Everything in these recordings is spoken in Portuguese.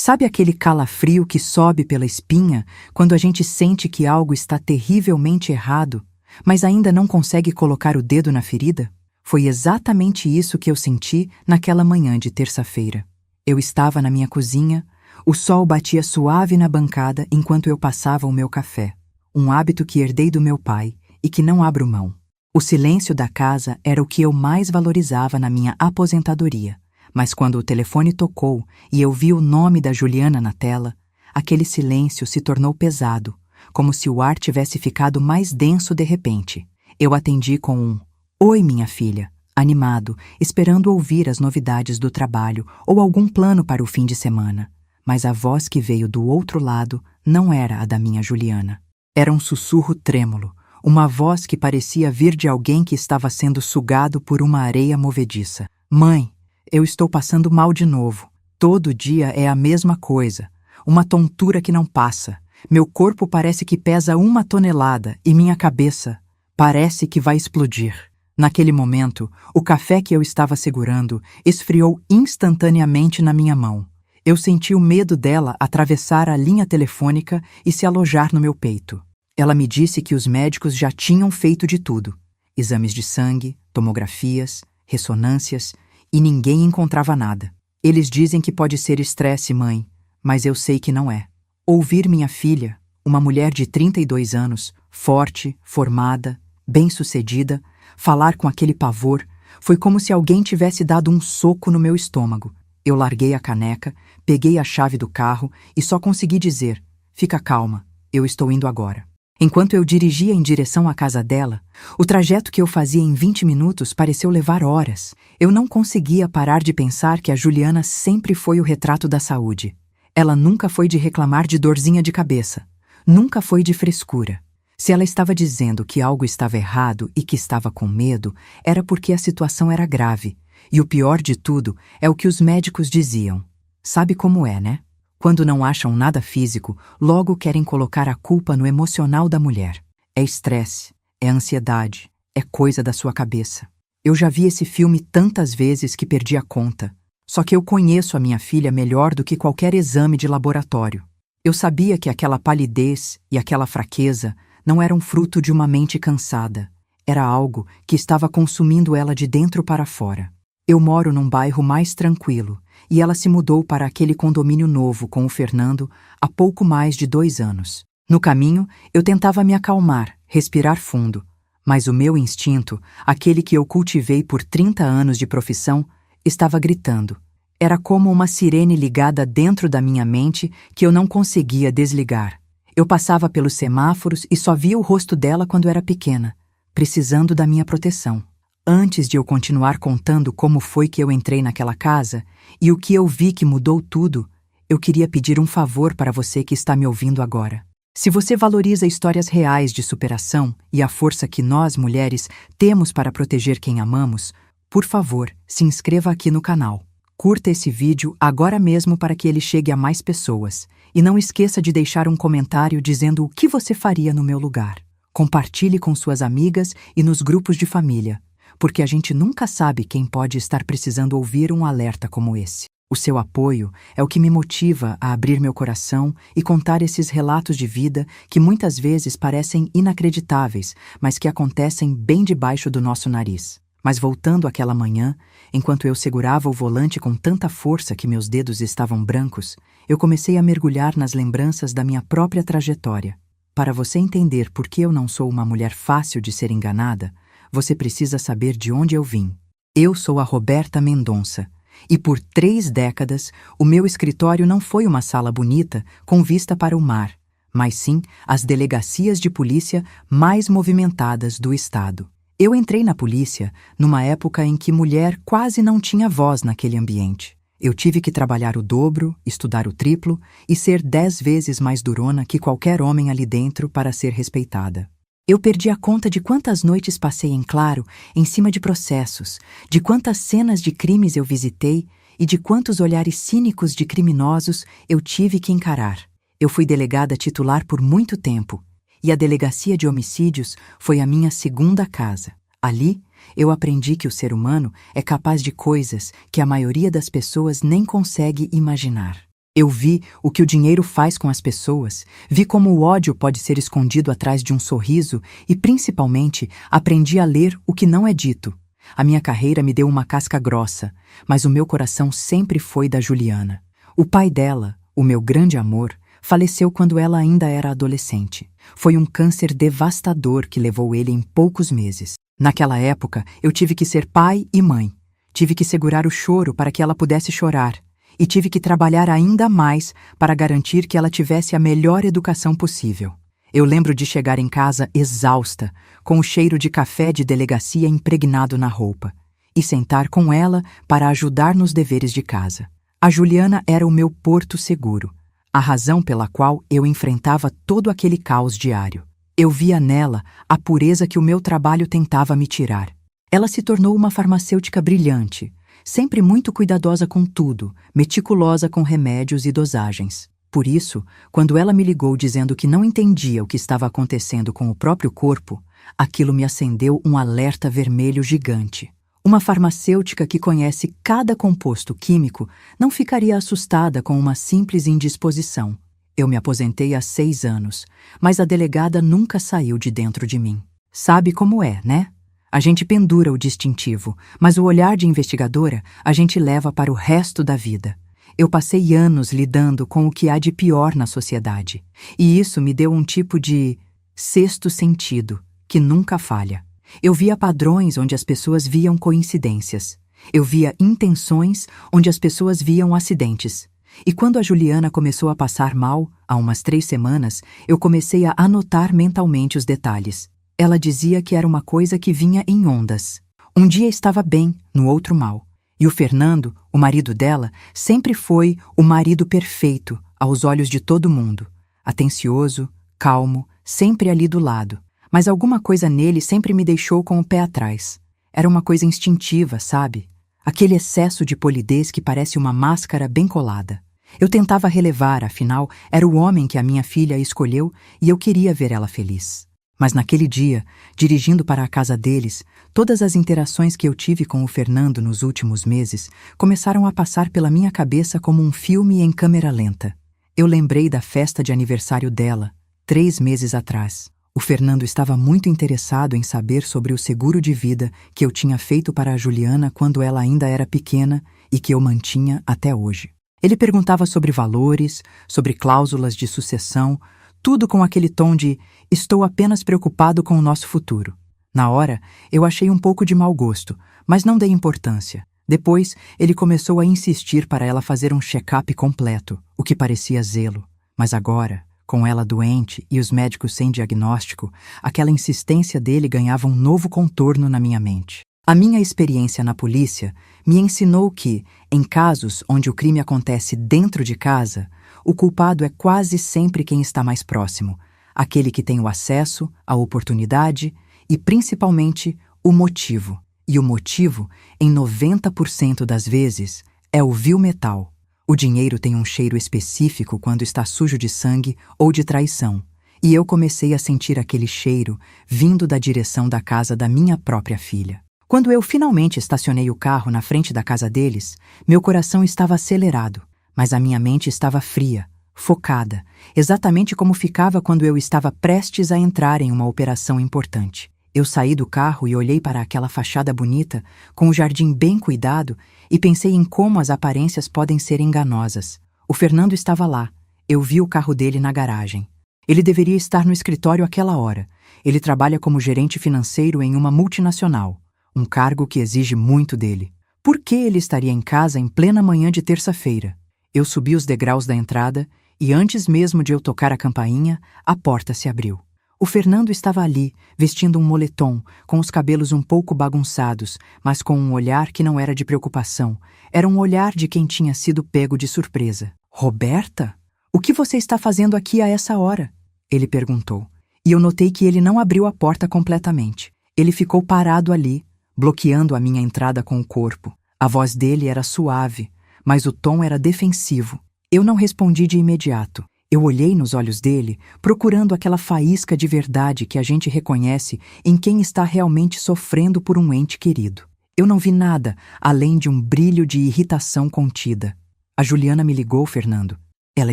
Sabe aquele calafrio que sobe pela espinha quando a gente sente que algo está terrivelmente errado, mas ainda não consegue colocar o dedo na ferida? Foi exatamente isso que eu senti naquela manhã de terça-feira. Eu estava na minha cozinha, o sol batia suave na bancada enquanto eu passava o meu café, um hábito que herdei do meu pai e que não abro mão. O silêncio da casa era o que eu mais valorizava na minha aposentadoria. Mas quando o telefone tocou e eu vi o nome da Juliana na tela, aquele silêncio se tornou pesado, como se o ar tivesse ficado mais denso de repente. Eu atendi com um "Oi, minha filha", animado, esperando ouvir as novidades do trabalho ou algum plano para o fim de semana. Mas a voz que veio do outro lado não era a da minha Juliana. Era um sussurro trêmulo, uma voz que parecia vir de alguém que estava sendo sugado por uma areia movediça. "Mãe, eu estou passando mal de novo. Todo dia é a mesma coisa. Uma tontura que não passa. Meu corpo parece que pesa 1 tonelada e minha cabeça parece que vai explodir." Naquele momento, o café que eu estava segurando esfriou instantaneamente na minha mão. Eu senti o medo dela atravessar a linha telefônica e se alojar no meu peito. Ela me disse que os médicos já tinham feito de tudo. Exames de sangue, tomografias, ressonâncias, e ninguém encontrava nada. Eles dizem que pode ser estresse, mãe, mas eu sei que não é. Ouvir minha filha, uma mulher de 32 anos, forte, formada, bem-sucedida, falar com aquele pavor, foi como se alguém tivesse dado um soco no meu estômago. Eu larguei a caneca, peguei a chave do carro e só consegui dizer: "Fica calma, eu estou indo agora." Enquanto eu dirigia em direção à casa dela, o trajeto que eu fazia em 20 minutos pareceu levar horas. Eu não conseguia parar de pensar que a Juliana sempre foi o retrato da saúde. Ela nunca foi de reclamar de dorzinha de cabeça. Nunca foi de frescura. Se ela estava dizendo que algo estava errado e que estava com medo, era porque a situação era grave. E o pior de tudo é o que os médicos diziam. Sabe como é, né? Quando não acham nada físico, logo querem colocar a culpa no emocional da mulher. É estresse, é ansiedade, é coisa da sua cabeça. Eu já vi esse filme tantas vezes que perdi a conta. Só que eu conheço a minha filha melhor do que qualquer exame de laboratório. Eu sabia que aquela palidez e aquela fraqueza não eram fruto de uma mente cansada. Era algo que estava consumindo ela de dentro para fora. Eu moro num bairro mais tranquilo, e ela se mudou para aquele condomínio novo com o Fernando há pouco mais de 2 anos. No caminho, eu tentava me acalmar, respirar fundo, mas o meu instinto, aquele que eu cultivei por 30 anos de profissão, estava gritando. Era como uma sirene ligada dentro da minha mente que eu não conseguia desligar. Eu passava pelos semáforos e só via o rosto dela quando era pequena, precisando da minha proteção. Antes de eu continuar contando como foi que eu entrei naquela casa e o que eu vi que mudou tudo, eu queria pedir um favor para você que está me ouvindo agora. Se você valoriza histórias reais de superação e a força que nós, mulheres, temos para proteger quem amamos, por favor, se inscreva aqui no canal. Curta esse vídeo agora mesmo para que ele chegue a mais pessoas. E não esqueça de deixar um comentário dizendo o que você faria no meu lugar. Compartilhe com suas amigas e nos grupos de família, porque a gente nunca sabe quem pode estar precisando ouvir um alerta como esse. O seu apoio é o que me motiva a abrir meu coração e contar esses relatos de vida que muitas vezes parecem inacreditáveis, mas que acontecem bem debaixo do nosso nariz. Mas voltando àquela manhã, enquanto eu segurava o volante com tanta força que meus dedos estavam brancos, eu comecei a mergulhar nas lembranças da minha própria trajetória. Para você entender por que eu não sou uma mulher fácil de ser enganada, você precisa saber de onde eu vim. Eu sou a Roberta Mendonça, e por 3 décadas o meu escritório não foi uma sala bonita com vista para o mar, mas sim as delegacias de polícia mais movimentadas do estado. Eu entrei na polícia numa época em que mulher quase não tinha voz naquele ambiente. Eu tive que trabalhar o dobro, estudar o triplo e ser 10 vezes mais durona que qualquer homem ali dentro para ser respeitada. Eu perdi a conta de quantas noites passei em claro, em cima de processos, de quantas cenas de crimes eu visitei e de quantos olhares cínicos de criminosos eu tive que encarar. Eu fui delegada titular por muito tempo, e a delegacia de homicídios foi a minha segunda casa. Ali, eu aprendi que o ser humano é capaz de coisas que a maioria das pessoas nem consegue imaginar. Eu vi o que o dinheiro faz com as pessoas, vi como o ódio pode ser escondido atrás de um sorriso e, principalmente, aprendi a ler o que não é dito. A minha carreira me deu uma casca grossa, mas o meu coração sempre foi da Juliana. O pai dela, o meu grande amor, faleceu quando ela ainda era adolescente. Foi um câncer devastador que levou ele em poucos meses. Naquela época, eu tive que ser pai e mãe. Tive que segurar o choro para que ela pudesse chorar. E tive que trabalhar ainda mais para garantir que ela tivesse a melhor educação possível. Eu lembro de chegar em casa exausta, com o cheiro de café de delegacia impregnado na roupa, e sentar com ela para ajudar nos deveres de casa. A Juliana era o meu porto seguro, a razão pela qual eu enfrentava todo aquele caos diário. Eu via nela a pureza que o meu trabalho tentava me tirar. Ela se tornou uma farmacêutica brilhante, sempre muito cuidadosa com tudo, meticulosa com remédios e dosagens. Por isso, quando ela me ligou dizendo que não entendia o que estava acontecendo com o próprio corpo, aquilo me acendeu um alerta vermelho gigante. Uma farmacêutica que conhece cada composto químico não ficaria assustada com uma simples indisposição. Eu me aposentei há 6 anos, mas a delegada nunca saiu de dentro de mim. Sabe como é, né? A gente pendura o distintivo, mas o olhar de investigadora a gente leva para o resto da vida. Eu passei anos lidando com o que há de pior na sociedade, e isso me deu um tipo de sexto sentido que nunca falha. Eu via padrões onde as pessoas viam coincidências. Eu via intenções onde as pessoas viam acidentes. E quando a Juliana começou a passar mal, há umas 3 semanas, eu comecei a anotar mentalmente os detalhes. Ela dizia que era uma coisa que vinha em ondas. Um dia estava bem, no outro mal. E o Fernando, o marido dela, sempre foi o marido perfeito aos olhos de todo mundo. Atencioso, calmo, sempre ali do lado. Mas alguma coisa nele sempre me deixou com o pé atrás. Era uma coisa instintiva, sabe? Aquele excesso de polidez que parece uma máscara bem colada. Eu tentava relevar, afinal, era o homem que a minha filha escolheu e eu queria ver ela feliz. Mas naquele dia, dirigindo para a casa deles, todas as interações que eu tive com o Fernando nos últimos meses começaram a passar pela minha cabeça como um filme em câmera lenta. Eu lembrei da festa de aniversário dela, 3 meses atrás. O Fernando estava muito interessado em saber sobre o seguro de vida que eu tinha feito para a Juliana quando ela ainda era pequena e que eu mantinha até hoje. Ele perguntava sobre valores, sobre cláusulas de sucessão, tudo com aquele tom de "estou apenas preocupado com o nosso futuro". Na hora, eu achei um pouco de mau gosto, mas não dei importância. Depois, ele começou a insistir para ela fazer um check-up completo, o que parecia zelo. Mas agora, com ela doente e os médicos sem diagnóstico, aquela insistência dele ganhava um novo contorno na minha mente. A minha experiência na polícia me ensinou que, em casos onde o crime acontece dentro de casa, o culpado é quase sempre quem está mais próximo, aquele que tem o acesso, a oportunidade e, principalmente, o motivo. E o motivo, em 90% das vezes, é o vil metal. O dinheiro tem um cheiro específico quando está sujo de sangue ou de traição, e eu comecei a sentir aquele cheiro vindo da direção da casa da minha própria filha. Quando eu finalmente estacionei o carro na frente da casa deles, meu coração estava acelerado, mas a minha mente estava fria, focada, exatamente como ficava quando eu estava prestes a entrar em uma operação importante. Eu saí do carro e olhei para aquela fachada bonita, com o jardim bem cuidado, e pensei em como as aparências podem ser enganosas. O Fernando estava lá. Eu vi o carro dele na garagem. Ele deveria estar no escritório àquela hora. Ele trabalha como gerente financeiro em uma multinacional, um cargo que exige muito dele. Por que ele estaria em casa em plena manhã de terça-feira? Eu subi os degraus da entrada e, antes mesmo de eu tocar a campainha, a porta se abriu. O Fernando estava ali, vestindo um moletom, com os cabelos um pouco bagunçados, mas com um olhar que não era de preocupação. Era um olhar de quem tinha sido pego de surpresa. "Roberta? O que você está fazendo aqui a essa hora?" ele perguntou. E eu notei que ele não abriu a porta completamente. Ele ficou parado ali, bloqueando a minha entrada com o corpo. A voz dele era suave, mas o tom era defensivo. Eu não respondi de imediato. Eu olhei nos olhos dele, procurando aquela faísca de verdade que a gente reconhece em quem está realmente sofrendo por um ente querido. Eu não vi nada além de um brilho de irritação contida. "A Juliana me ligou, Fernando", Ela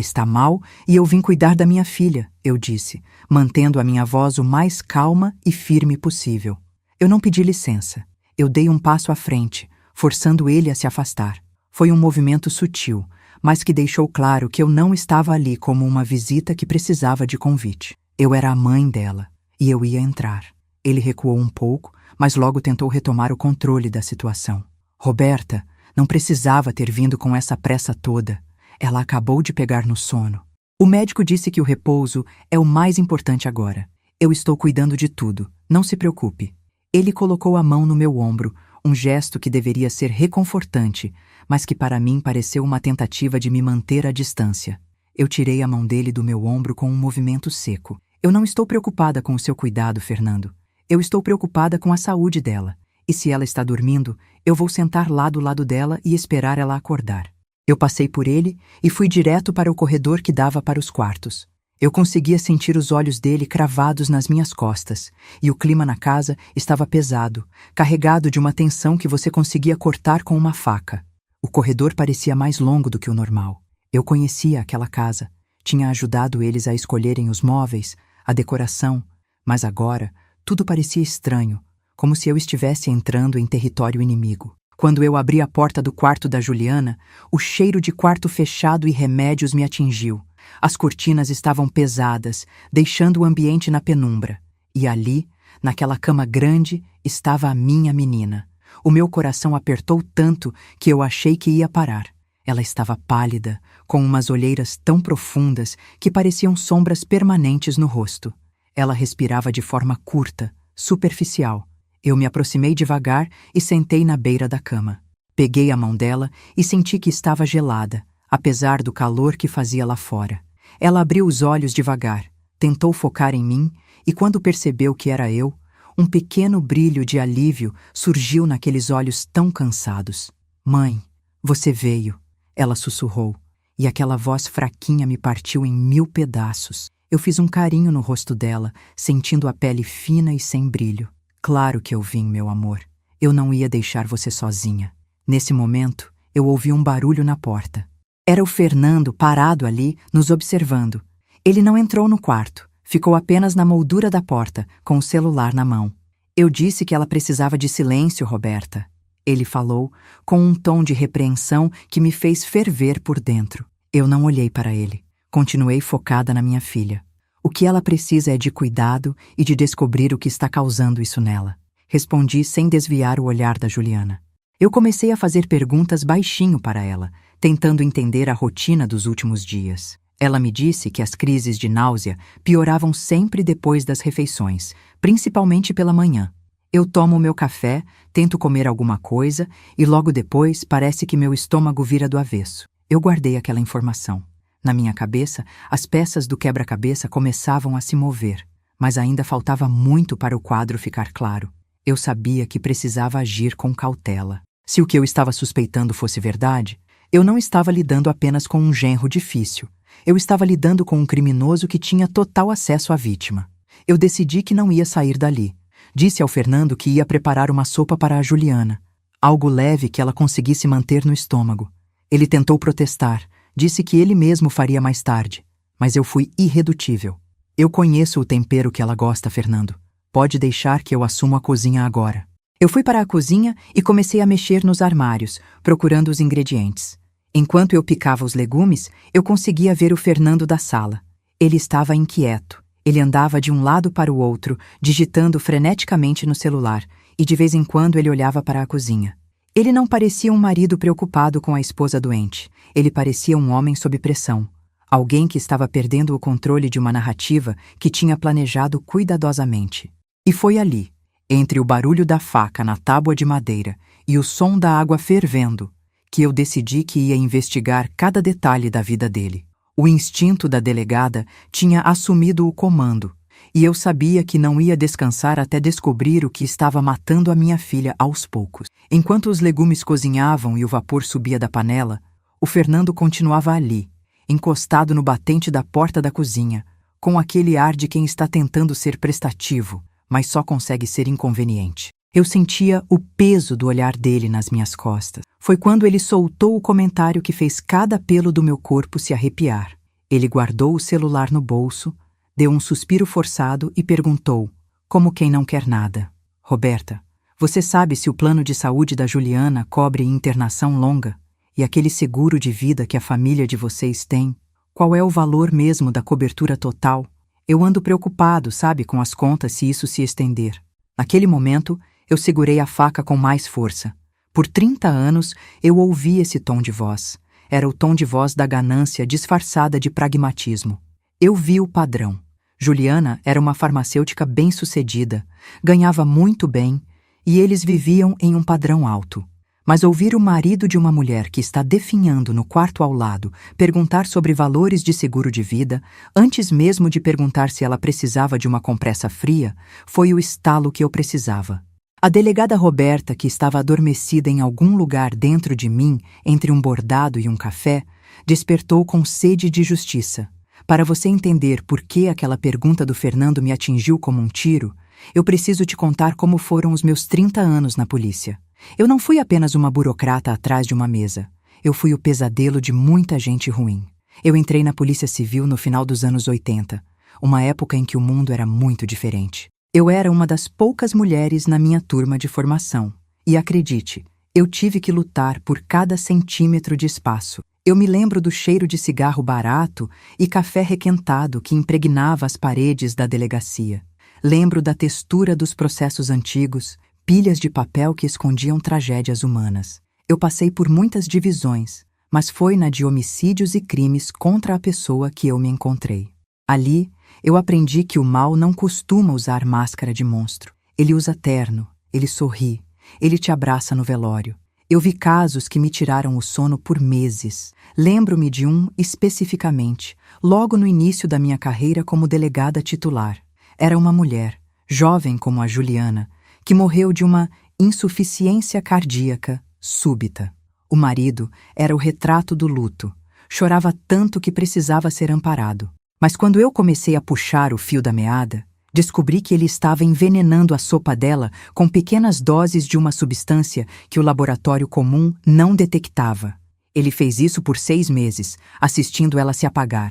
está mal e eu vim cuidar da minha filha, eu disse, mantendo a minha voz o mais calma e firme possível. Eu não pedi licença. Eu dei um passo à frente, forçando ele a se afastar. Foi um movimento sutil, mas que deixou claro que eu não estava ali como uma visita que precisava de convite. Eu era a mãe dela, e eu ia entrar. Ele recuou um pouco, mas logo tentou retomar o controle da situação. Roberta não precisava ter vindo com essa pressa toda. Ela acabou de pegar no sono. O médico disse que o repouso é o mais importante agora. Eu estou cuidando de tudo, não se preocupe. Ele colocou a mão no meu ombro, um gesto que deveria ser reconfortante, mas que para mim pareceu uma tentativa de me manter à distância. Eu tirei a mão dele do meu ombro com um movimento seco. Eu não estou preocupada com o seu cuidado, Fernando. Eu estou preocupada com a saúde dela. E se ela está dormindo, eu vou sentar lá do lado dela e esperar ela acordar. Eu passei por ele e fui direto para o corredor que dava para os quartos. Eu conseguia sentir os olhos dele cravados nas minhas costas, e o clima na casa estava pesado, carregado de uma tensão que você conseguia cortar com uma faca. O corredor parecia mais longo do que o normal. Eu conhecia aquela casa, tinha ajudado eles a escolherem os móveis, a decoração, mas agora tudo parecia estranho, como se eu estivesse entrando em território inimigo. Quando eu abri a porta do quarto da Juliana, o cheiro de quarto fechado e remédios me atingiu. As cortinas estavam pesadas, deixando o ambiente na penumbra. E ali, naquela cama grande, estava a minha menina. O meu coração apertou tanto que eu achei que ia parar. Ela estava pálida, com umas olheiras tão profundas que pareciam sombras permanentes no rosto. Ela respirava de forma curta, superficial. Eu me aproximei devagar e sentei na beira da cama. Peguei a mão dela e senti que estava gelada, apesar do calor que fazia lá fora. Ela abriu os olhos devagar, tentou focar em mim e quando percebeu que era eu, um pequeno brilho de alívio surgiu naqueles olhos tão cansados. "Mãe, você veio", ela sussurrou, e aquela voz fraquinha me partiu em 1000 pedaços. Eu fiz um carinho no rosto dela, sentindo a pele fina e sem brilho. "Claro que eu vim, meu amor. Eu não ia deixar você sozinha." Nesse momento, eu ouvi um barulho na porta. Era o Fernando parado ali, nos observando. Ele não entrou no quarto, ficou apenas na moldura da porta, com o celular na mão. "Eu disse que ela precisava de silêncio, Roberta." Ele falou, com um tom de repreensão que me fez ferver por dentro. Eu não olhei para ele. Continuei focada na minha filha. O que ela precisa é de cuidado e de descobrir o que está causando isso nela. Respondi sem desviar o olhar da Juliana. Eu comecei a fazer perguntas baixinho para ela, tentando entender a rotina dos últimos dias. Ela me disse que as crises de náusea pioravam sempre depois das refeições, principalmente pela manhã. Eu tomo meu café, tento comer alguma coisa e logo depois parece que meu estômago vira do avesso. Eu guardei aquela informação. Na minha cabeça, as peças do quebra-cabeça começavam a se mover, mas ainda faltava muito para o quadro ficar claro. Eu sabia que precisava agir com cautela. Se o que eu estava suspeitando fosse verdade, eu não estava lidando apenas com um genro difícil. Eu estava lidando com um criminoso que tinha total acesso à vítima. Eu decidi que não ia sair dali. Disse ao Fernando que ia preparar uma sopa para a Juliana, algo leve que ela conseguisse manter no estômago. Ele tentou protestar, disse que ele mesmo faria mais tarde, mas eu fui irredutível. "Eu conheço o tempero que ela gosta, Fernando. Pode deixar que eu assumo a cozinha agora." Eu fui para a cozinha e comecei a mexer nos armários, procurando os ingredientes. Enquanto eu picava os legumes, eu conseguia ver o Fernando da sala. Ele estava inquieto. Ele andava de um lado para o outro, digitando freneticamente no celular, e de vez em quando ele olhava para a cozinha. Ele não parecia um marido preocupado com a esposa doente. Ele parecia um homem sob pressão. Alguém que estava perdendo o controle de uma narrativa que tinha planejado cuidadosamente. E foi ali, entre o barulho da faca na tábua de madeira e o som da água fervendo, que eu decidi que ia investigar cada detalhe da vida dele. O instinto da delegada tinha assumido o comando, e eu sabia que não ia descansar até descobrir o que estava matando a minha filha aos poucos. Enquanto os legumes cozinhavam e o vapor subia da panela, o Fernando continuava ali, encostado no batente da porta da cozinha, com aquele ar de quem está tentando ser prestativo, mas só consegue ser inconveniente. Eu sentia o peso do olhar dele nas minhas costas. Foi quando ele soltou o comentário que fez cada pelo do meu corpo se arrepiar. Ele guardou o celular no bolso, deu um suspiro forçado e perguntou, como quem não quer nada: Roberta, você sabe se o plano de saúde da Juliana cobre internação longa? E aquele seguro de vida que a família de vocês tem? Qual é o valor mesmo da cobertura total? Eu ando preocupado, sabe, com as contas se isso se estender. Naquele momento, eu segurei a faca com mais força. Por 30 anos, eu ouvi esse tom de voz. Era o tom de voz da ganância disfarçada de pragmatismo. Eu vi o padrão. Juliana era uma farmacêutica bem-sucedida, ganhava muito bem, e eles viviam em um padrão alto. Mas ouvir o marido de uma mulher que está definhando no quarto ao lado perguntar sobre valores de seguro de vida, antes mesmo de perguntar se ela precisava de uma compressa fria, foi o estalo que eu precisava. A delegada Roberta, que estava adormecida em algum lugar dentro de mim, entre um bordado e um café, despertou com sede de justiça. Para você entender por que aquela pergunta do Fernando me atingiu como um tiro, eu preciso te contar como foram os meus 30 anos na polícia. Eu não fui apenas uma burocrata atrás de uma mesa. Eu fui o pesadelo de muita gente ruim. Eu entrei na Polícia Civil no final dos anos 80, uma época em que o mundo era muito diferente. Eu era uma das poucas mulheres na minha turma de formação. E acredite, eu tive que lutar por cada centímetro de espaço. Eu me lembro do cheiro de cigarro barato e café requentado que impregnava as paredes da delegacia. Lembro da textura dos processos antigos, pilhas de papel que escondiam tragédias humanas. Eu passei por muitas divisões, mas foi na de homicídios e crimes contra a pessoa que eu me encontrei. Ali, eu aprendi que o mal não costuma usar máscara de monstro. Ele usa terno, ele sorri, ele te abraça no velório. Eu vi casos que me tiraram o sono por meses. Lembro-me de um especificamente, logo no início da minha carreira como delegada titular. Era uma mulher, jovem como a Juliana, que morreu de uma insuficiência cardíaca súbita. O marido era o retrato do luto. Chorava tanto que precisava ser amparado. Mas quando eu comecei a puxar o fio da meada, descobri que ele estava envenenando a sopa dela com pequenas doses de uma substância que o laboratório comum não detectava. Ele fez isso por 6 meses, assistindo ela se apagar.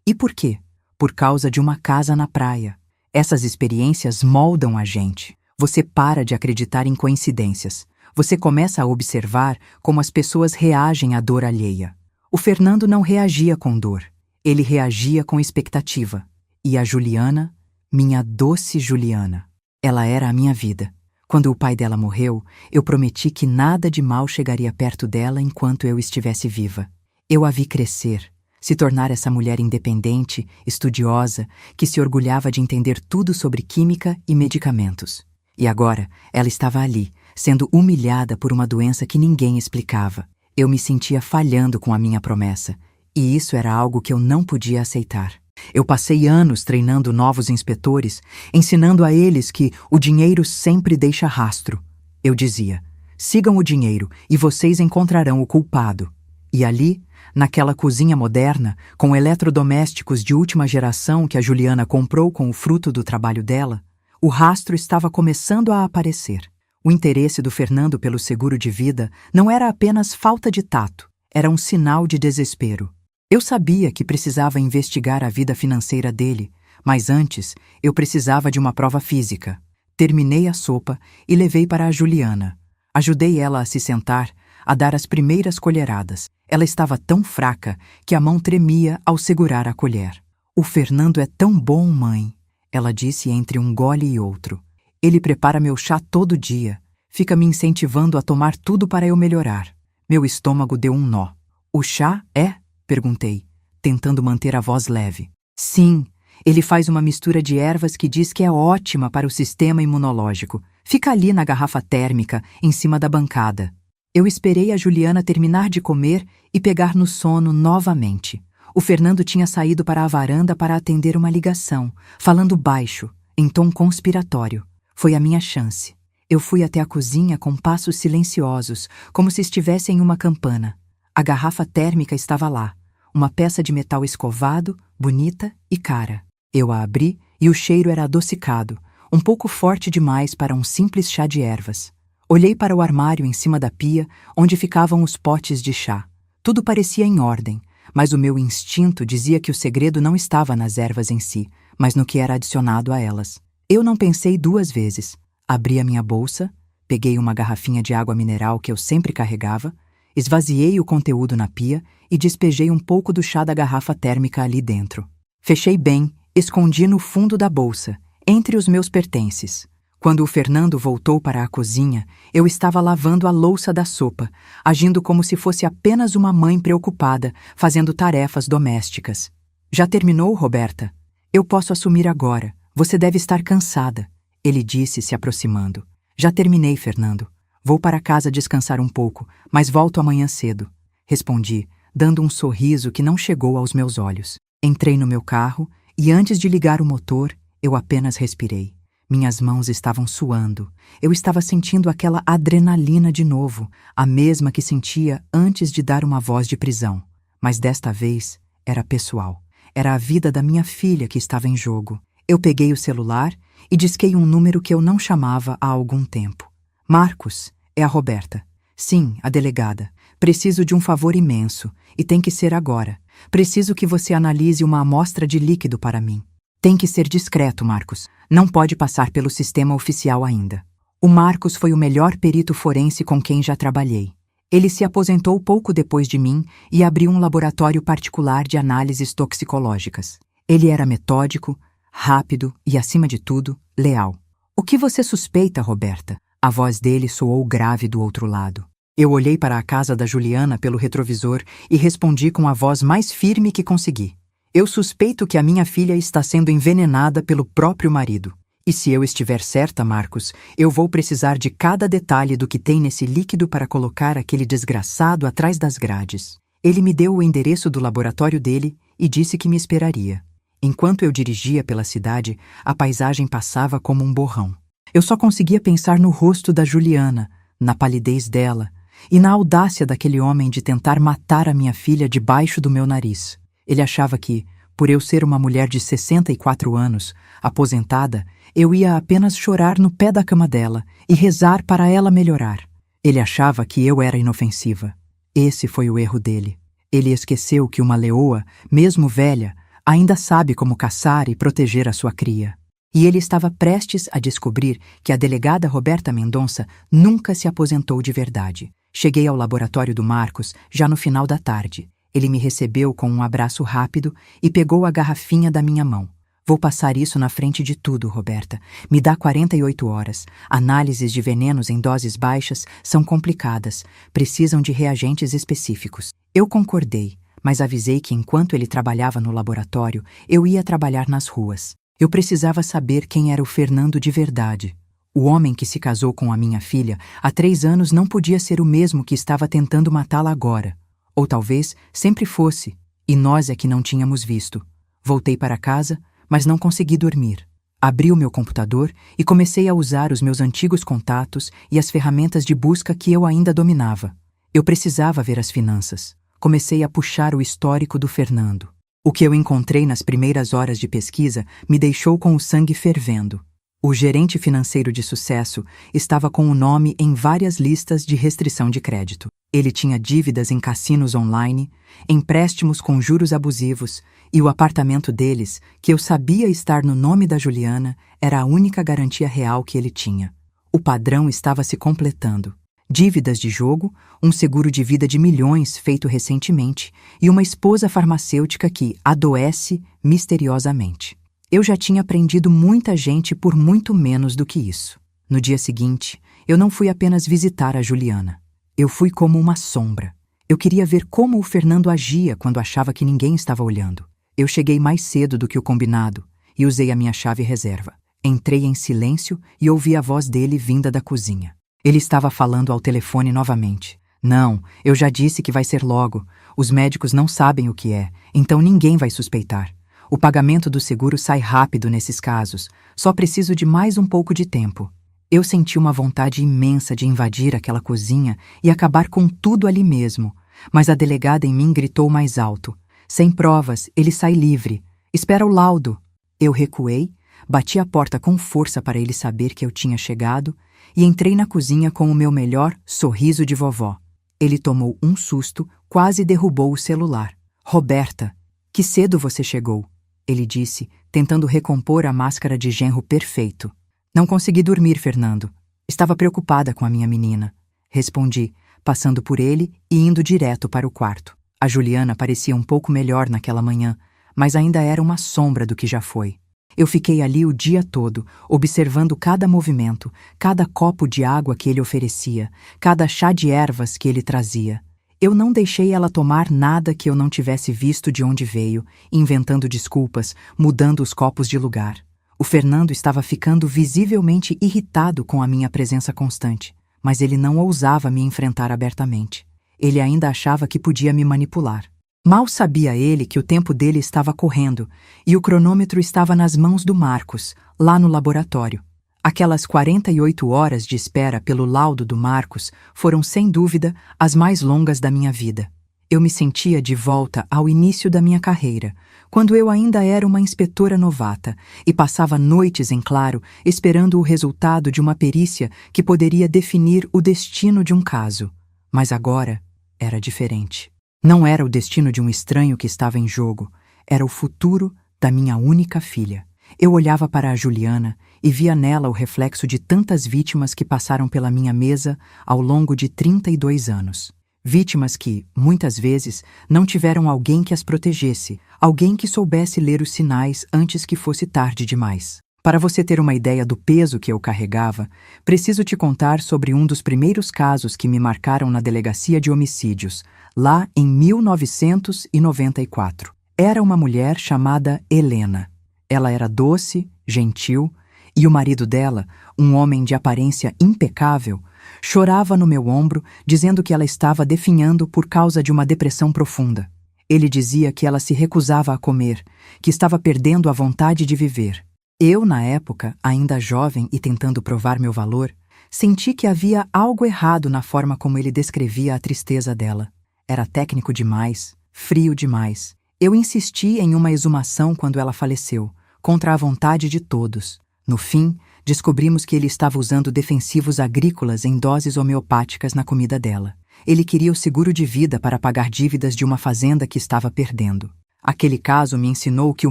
E por quê? Por causa de uma casa na praia. Essas experiências moldam a gente. Você para de acreditar em coincidências. Você começa a observar como as pessoas reagem à dor alheia. O Fernando não reagia com dor. Ele reagia com expectativa. E a Juliana, minha doce Juliana, ela era a minha vida. Quando o pai dela morreu, eu prometi que nada de mal chegaria perto dela enquanto eu estivesse viva. Eu a vi crescer, se tornar essa mulher independente, estudiosa, que se orgulhava de entender tudo sobre química e medicamentos. E agora, ela estava ali, sendo humilhada por uma doença que ninguém explicava. Eu me sentia falhando com a minha promessa, e isso era algo que eu não podia aceitar. Eu passei anos treinando novos inspetores, ensinando a eles que o dinheiro sempre deixa rastro. Eu dizia, sigam o dinheiro e vocês encontrarão o culpado. E ali, naquela cozinha moderna, com eletrodomésticos de última geração que a Juliana comprou com o fruto do trabalho dela, o rastro estava começando a aparecer. O interesse do Fernando pelo seguro de vida não era apenas falta de tato, era um sinal de desespero. Eu sabia que precisava investigar a vida financeira dele, mas antes eu precisava de uma prova física. Terminei a sopa e levei para a Juliana. Ajudei ela a se sentar, a dar as primeiras colheradas. Ela estava tão fraca que a mão tremia ao segurar a colher. "O Fernando é tão bom, mãe", ela disse entre um gole e outro. "Ele prepara meu chá todo dia. Fica me incentivando a tomar tudo para eu melhorar." Meu estômago deu um nó. "O chá é?" perguntei, tentando manter a voz leve. "Sim, ele faz uma mistura de ervas que diz que é ótima para o sistema imunológico. Fica ali na garrafa térmica, em cima da bancada." Eu esperei a Juliana terminar de comer e pegar no sono novamente. O Fernando tinha saído para a varanda para atender uma ligação, falando baixo, em tom conspiratório. Foi a minha chance. Eu fui até a cozinha com passos silenciosos, como se estivesse em uma campana. A garrafa térmica estava lá, uma peça de metal escovado, bonita e cara. Eu a abri e o cheiro era adocicado, um pouco forte demais para um simples chá de ervas. Olhei para o armário em cima da pia, onde ficavam os potes de chá. Tudo parecia em ordem, mas o meu instinto dizia que o segredo não estava nas ervas em si, mas no que era adicionado a elas. Eu não pensei duas vezes. Abri a minha bolsa, peguei uma garrafinha de água mineral que eu sempre carregava, esvaziei o conteúdo na pia e despejei um pouco do chá da garrafa térmica ali dentro. Fechei bem, escondi no fundo da bolsa, entre os meus pertences. Quando o Fernando voltou para a cozinha, eu estava lavando a louça da sopa, agindo como se fosse apenas uma mãe preocupada, fazendo tarefas domésticas. Já terminou, Roberta? Eu posso assumir agora. Você deve estar cansada, ele disse, se aproximando. Já terminei, Fernando. Vou para casa descansar um pouco, mas volto amanhã cedo. Respondi, dando um sorriso que não chegou aos meus olhos. Entrei no meu carro e, antes de ligar o motor, eu apenas respirei. Minhas mãos estavam suando. Eu estava sentindo aquela adrenalina de novo, a mesma que sentia antes de dar uma voz de prisão. Mas desta vez era pessoal. Era a vida da minha filha que estava em jogo. Eu peguei o celular e disquei um número que eu não chamava há algum tempo. Marcos, é a Roberta. Sim, a delegada. Preciso de um favor imenso, e tem que ser agora. Preciso que você analise uma amostra de líquido para mim. Tem que ser discreto, Marcos. Não pode passar pelo sistema oficial ainda. O Marcos foi o melhor perito forense com quem já trabalhei. Ele se aposentou pouco depois de mim e abriu um laboratório particular de análises toxicológicas. Ele era metódico, rápido e, acima de tudo, leal. O que você suspeita, Roberta? A voz dele soou grave do outro lado. Eu olhei para a casa da Juliana pelo retrovisor e respondi com a voz mais firme que consegui. Eu suspeito que a minha filha está sendo envenenada pelo próprio marido. E se eu estiver certa, Marcos, eu vou precisar de cada detalhe do que tem nesse líquido para colocar aquele desgraçado atrás das grades. Ele me deu o endereço do laboratório dele e disse que me esperaria. Enquanto eu dirigia pela cidade, a paisagem passava como um borrão. Eu só conseguia pensar no rosto da Juliana, na palidez dela, e na audácia daquele homem de tentar matar a minha filha debaixo do meu nariz. Ele achava que, por eu ser uma mulher de 64 anos, aposentada, eu ia apenas chorar no pé da cama dela e rezar para ela melhorar. Ele achava que eu era inofensiva. Esse foi o erro dele. Ele esqueceu que uma leoa, mesmo velha, ainda sabe como caçar e proteger a sua cria. E ele estava prestes a descobrir que a delegada Roberta Mendonça nunca se aposentou de verdade. Cheguei ao laboratório do Marcos já no final da tarde. Ele me recebeu com um abraço rápido e pegou a garrafinha da minha mão. Vou passar isso na frente de tudo, Roberta. Me dá 48 horas. Análises de venenos em doses baixas são complicadas. Precisam de reagentes específicos. Eu concordei, mas avisei que enquanto ele trabalhava no laboratório, eu ia trabalhar nas ruas. Eu precisava saber quem era o Fernando de verdade. O homem que se casou com a minha filha há 3 anos não podia ser o mesmo que estava tentando matá-la agora. Ou talvez sempre fosse, e nós é que não tínhamos visto. Voltei para casa, mas não consegui dormir. Abri o meu computador e comecei a usar os meus antigos contatos e as ferramentas de busca que eu ainda dominava. Eu precisava ver as finanças. Comecei a puxar o histórico do Fernando. O que eu encontrei nas primeiras horas de pesquisa me deixou com o sangue fervendo. O gerente financeiro de sucesso estava com o nome em várias listas de restrição de crédito. Ele tinha dívidas em cassinos online, empréstimos com juros abusivos, e o apartamento deles, que eu sabia estar no nome da Juliana, era a única garantia real que ele tinha. O padrão estava se completando. Dívidas de jogo, um seguro de vida de milhões feito recentemente e uma esposa farmacêutica que adoece misteriosamente. Eu já tinha prendido muita gente por muito menos do que isso. No dia seguinte, eu não fui apenas visitar a Juliana. Eu fui como uma sombra. Eu queria ver como o Fernando agia quando achava que ninguém estava olhando. Eu cheguei mais cedo do que o combinado e usei a minha chave reserva. Entrei em silêncio e ouvi a voz dele vinda da cozinha. Ele estava falando ao telefone novamente. Não, eu já disse que vai ser logo. Os médicos não sabem o que é, então ninguém vai suspeitar. O pagamento do seguro sai rápido nesses casos. Só preciso de mais um pouco de tempo. Eu senti uma vontade imensa de invadir aquela cozinha e acabar com tudo ali mesmo, mas a delegada em mim gritou mais alto. Sem provas, ele sai livre. Espera o laudo. Eu recuei, bati a porta com força para ele saber que eu tinha chegado e entrei na cozinha com o meu melhor sorriso de vovó. Ele tomou um susto, quase derrubou o celular. Roberta, que cedo você chegou, ele disse, tentando recompor a máscara de genro perfeito. Não consegui dormir, Fernando. Estava preocupada com a minha menina. Respondi, passando por ele e indo direto para o quarto. A Juliana parecia um pouco melhor naquela manhã, mas ainda era uma sombra do que já foi. Eu fiquei ali o dia todo, observando cada movimento, cada copo de água que ele oferecia, cada chá de ervas que ele trazia. Eu não deixei ela tomar nada que eu não tivesse visto de onde veio, inventando desculpas, mudando os copos de lugar. O Fernando estava ficando visivelmente irritado com a minha presença constante, mas ele não ousava me enfrentar abertamente. Ele ainda achava que podia me manipular. Mal sabia ele que o tempo dele estava correndo e o cronômetro estava nas mãos do Marcos, lá no laboratório. Aquelas 48 horas de espera pelo laudo do Marcos foram, sem dúvida, as mais longas da minha vida. Eu me sentia de volta ao início da minha carreira, quando eu ainda era uma inspetora novata e passava noites em claro esperando o resultado de uma perícia que poderia definir o destino de um caso. Mas agora era diferente. Não era o destino de um estranho que estava em jogo, era o futuro da minha única filha. Eu olhava para a Juliana e via nela o reflexo de tantas vítimas que passaram pela minha mesa ao longo de 32 anos. Vítimas que, muitas vezes, não tiveram alguém que as protegesse, alguém que soubesse ler os sinais antes que fosse tarde demais. Para você ter uma ideia do peso que eu carregava, preciso te contar sobre um dos primeiros casos que me marcaram na delegacia de homicídios, lá em 1994. Era uma mulher chamada Helena. Ela era doce, gentil, e o marido dela, um homem de aparência impecável, chorava no meu ombro, dizendo que ela estava definhando por causa de uma depressão profunda. Ele dizia que ela se recusava a comer, que estava perdendo a vontade de viver. Eu, na época, ainda jovem e tentando provar meu valor, senti que havia algo errado na forma como ele descrevia a tristeza dela. Era técnico demais, frio demais. Eu insisti em uma exumação quando ela faleceu, contra a vontade de todos. No fim, descobrimos que ele estava usando defensivos agrícolas em doses homeopáticas na comida dela. Ele queria o seguro de vida para pagar dívidas de uma fazenda que estava perdendo. Aquele caso me ensinou que o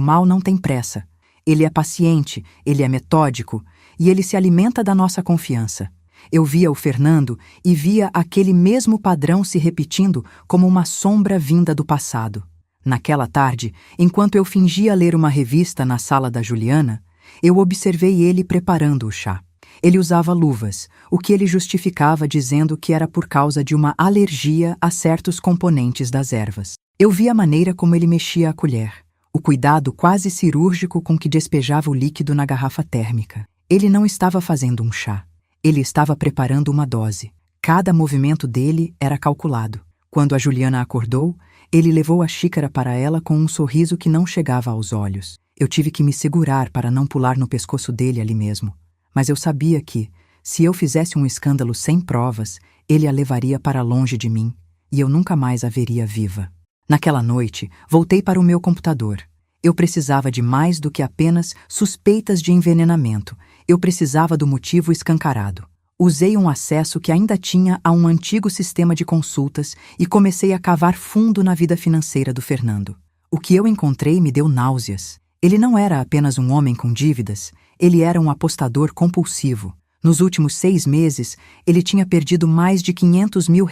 mal não tem pressa. Ele é paciente, ele é metódico e ele se alimenta da nossa confiança. Eu via o Fernando e via aquele mesmo padrão se repetindo como uma sombra vinda do passado. Naquela tarde, enquanto eu fingia ler uma revista na sala da Juliana, eu observei ele preparando o chá. Ele usava luvas, o que ele justificava dizendo que era por causa de uma alergia a certos componentes das ervas. Eu vi a maneira como ele mexia a colher, o cuidado quase cirúrgico com que despejava o líquido na garrafa térmica. Ele não estava fazendo um chá. Ele estava preparando uma dose. Cada movimento dele era calculado. Quando a Juliana acordou, ele levou a xícara para ela com um sorriso que não chegava aos olhos. Eu tive que me segurar para não pular no pescoço dele ali mesmo. Mas eu sabia que, se eu fizesse um escândalo sem provas, ele a levaria para longe de mim, e eu nunca mais a veria viva. Naquela noite, voltei para o meu computador. Eu precisava de mais do que apenas suspeitas de envenenamento. Eu precisava do motivo escancarado. Usei um acesso que ainda tinha a um antigo sistema de consultas e comecei a cavar fundo na vida financeira do Fernando. O que eu encontrei me deu náuseas. Ele não era apenas um homem com dívidas, ele era um apostador compulsivo. Nos últimos 6 meses, ele tinha perdido mais de R$500 mil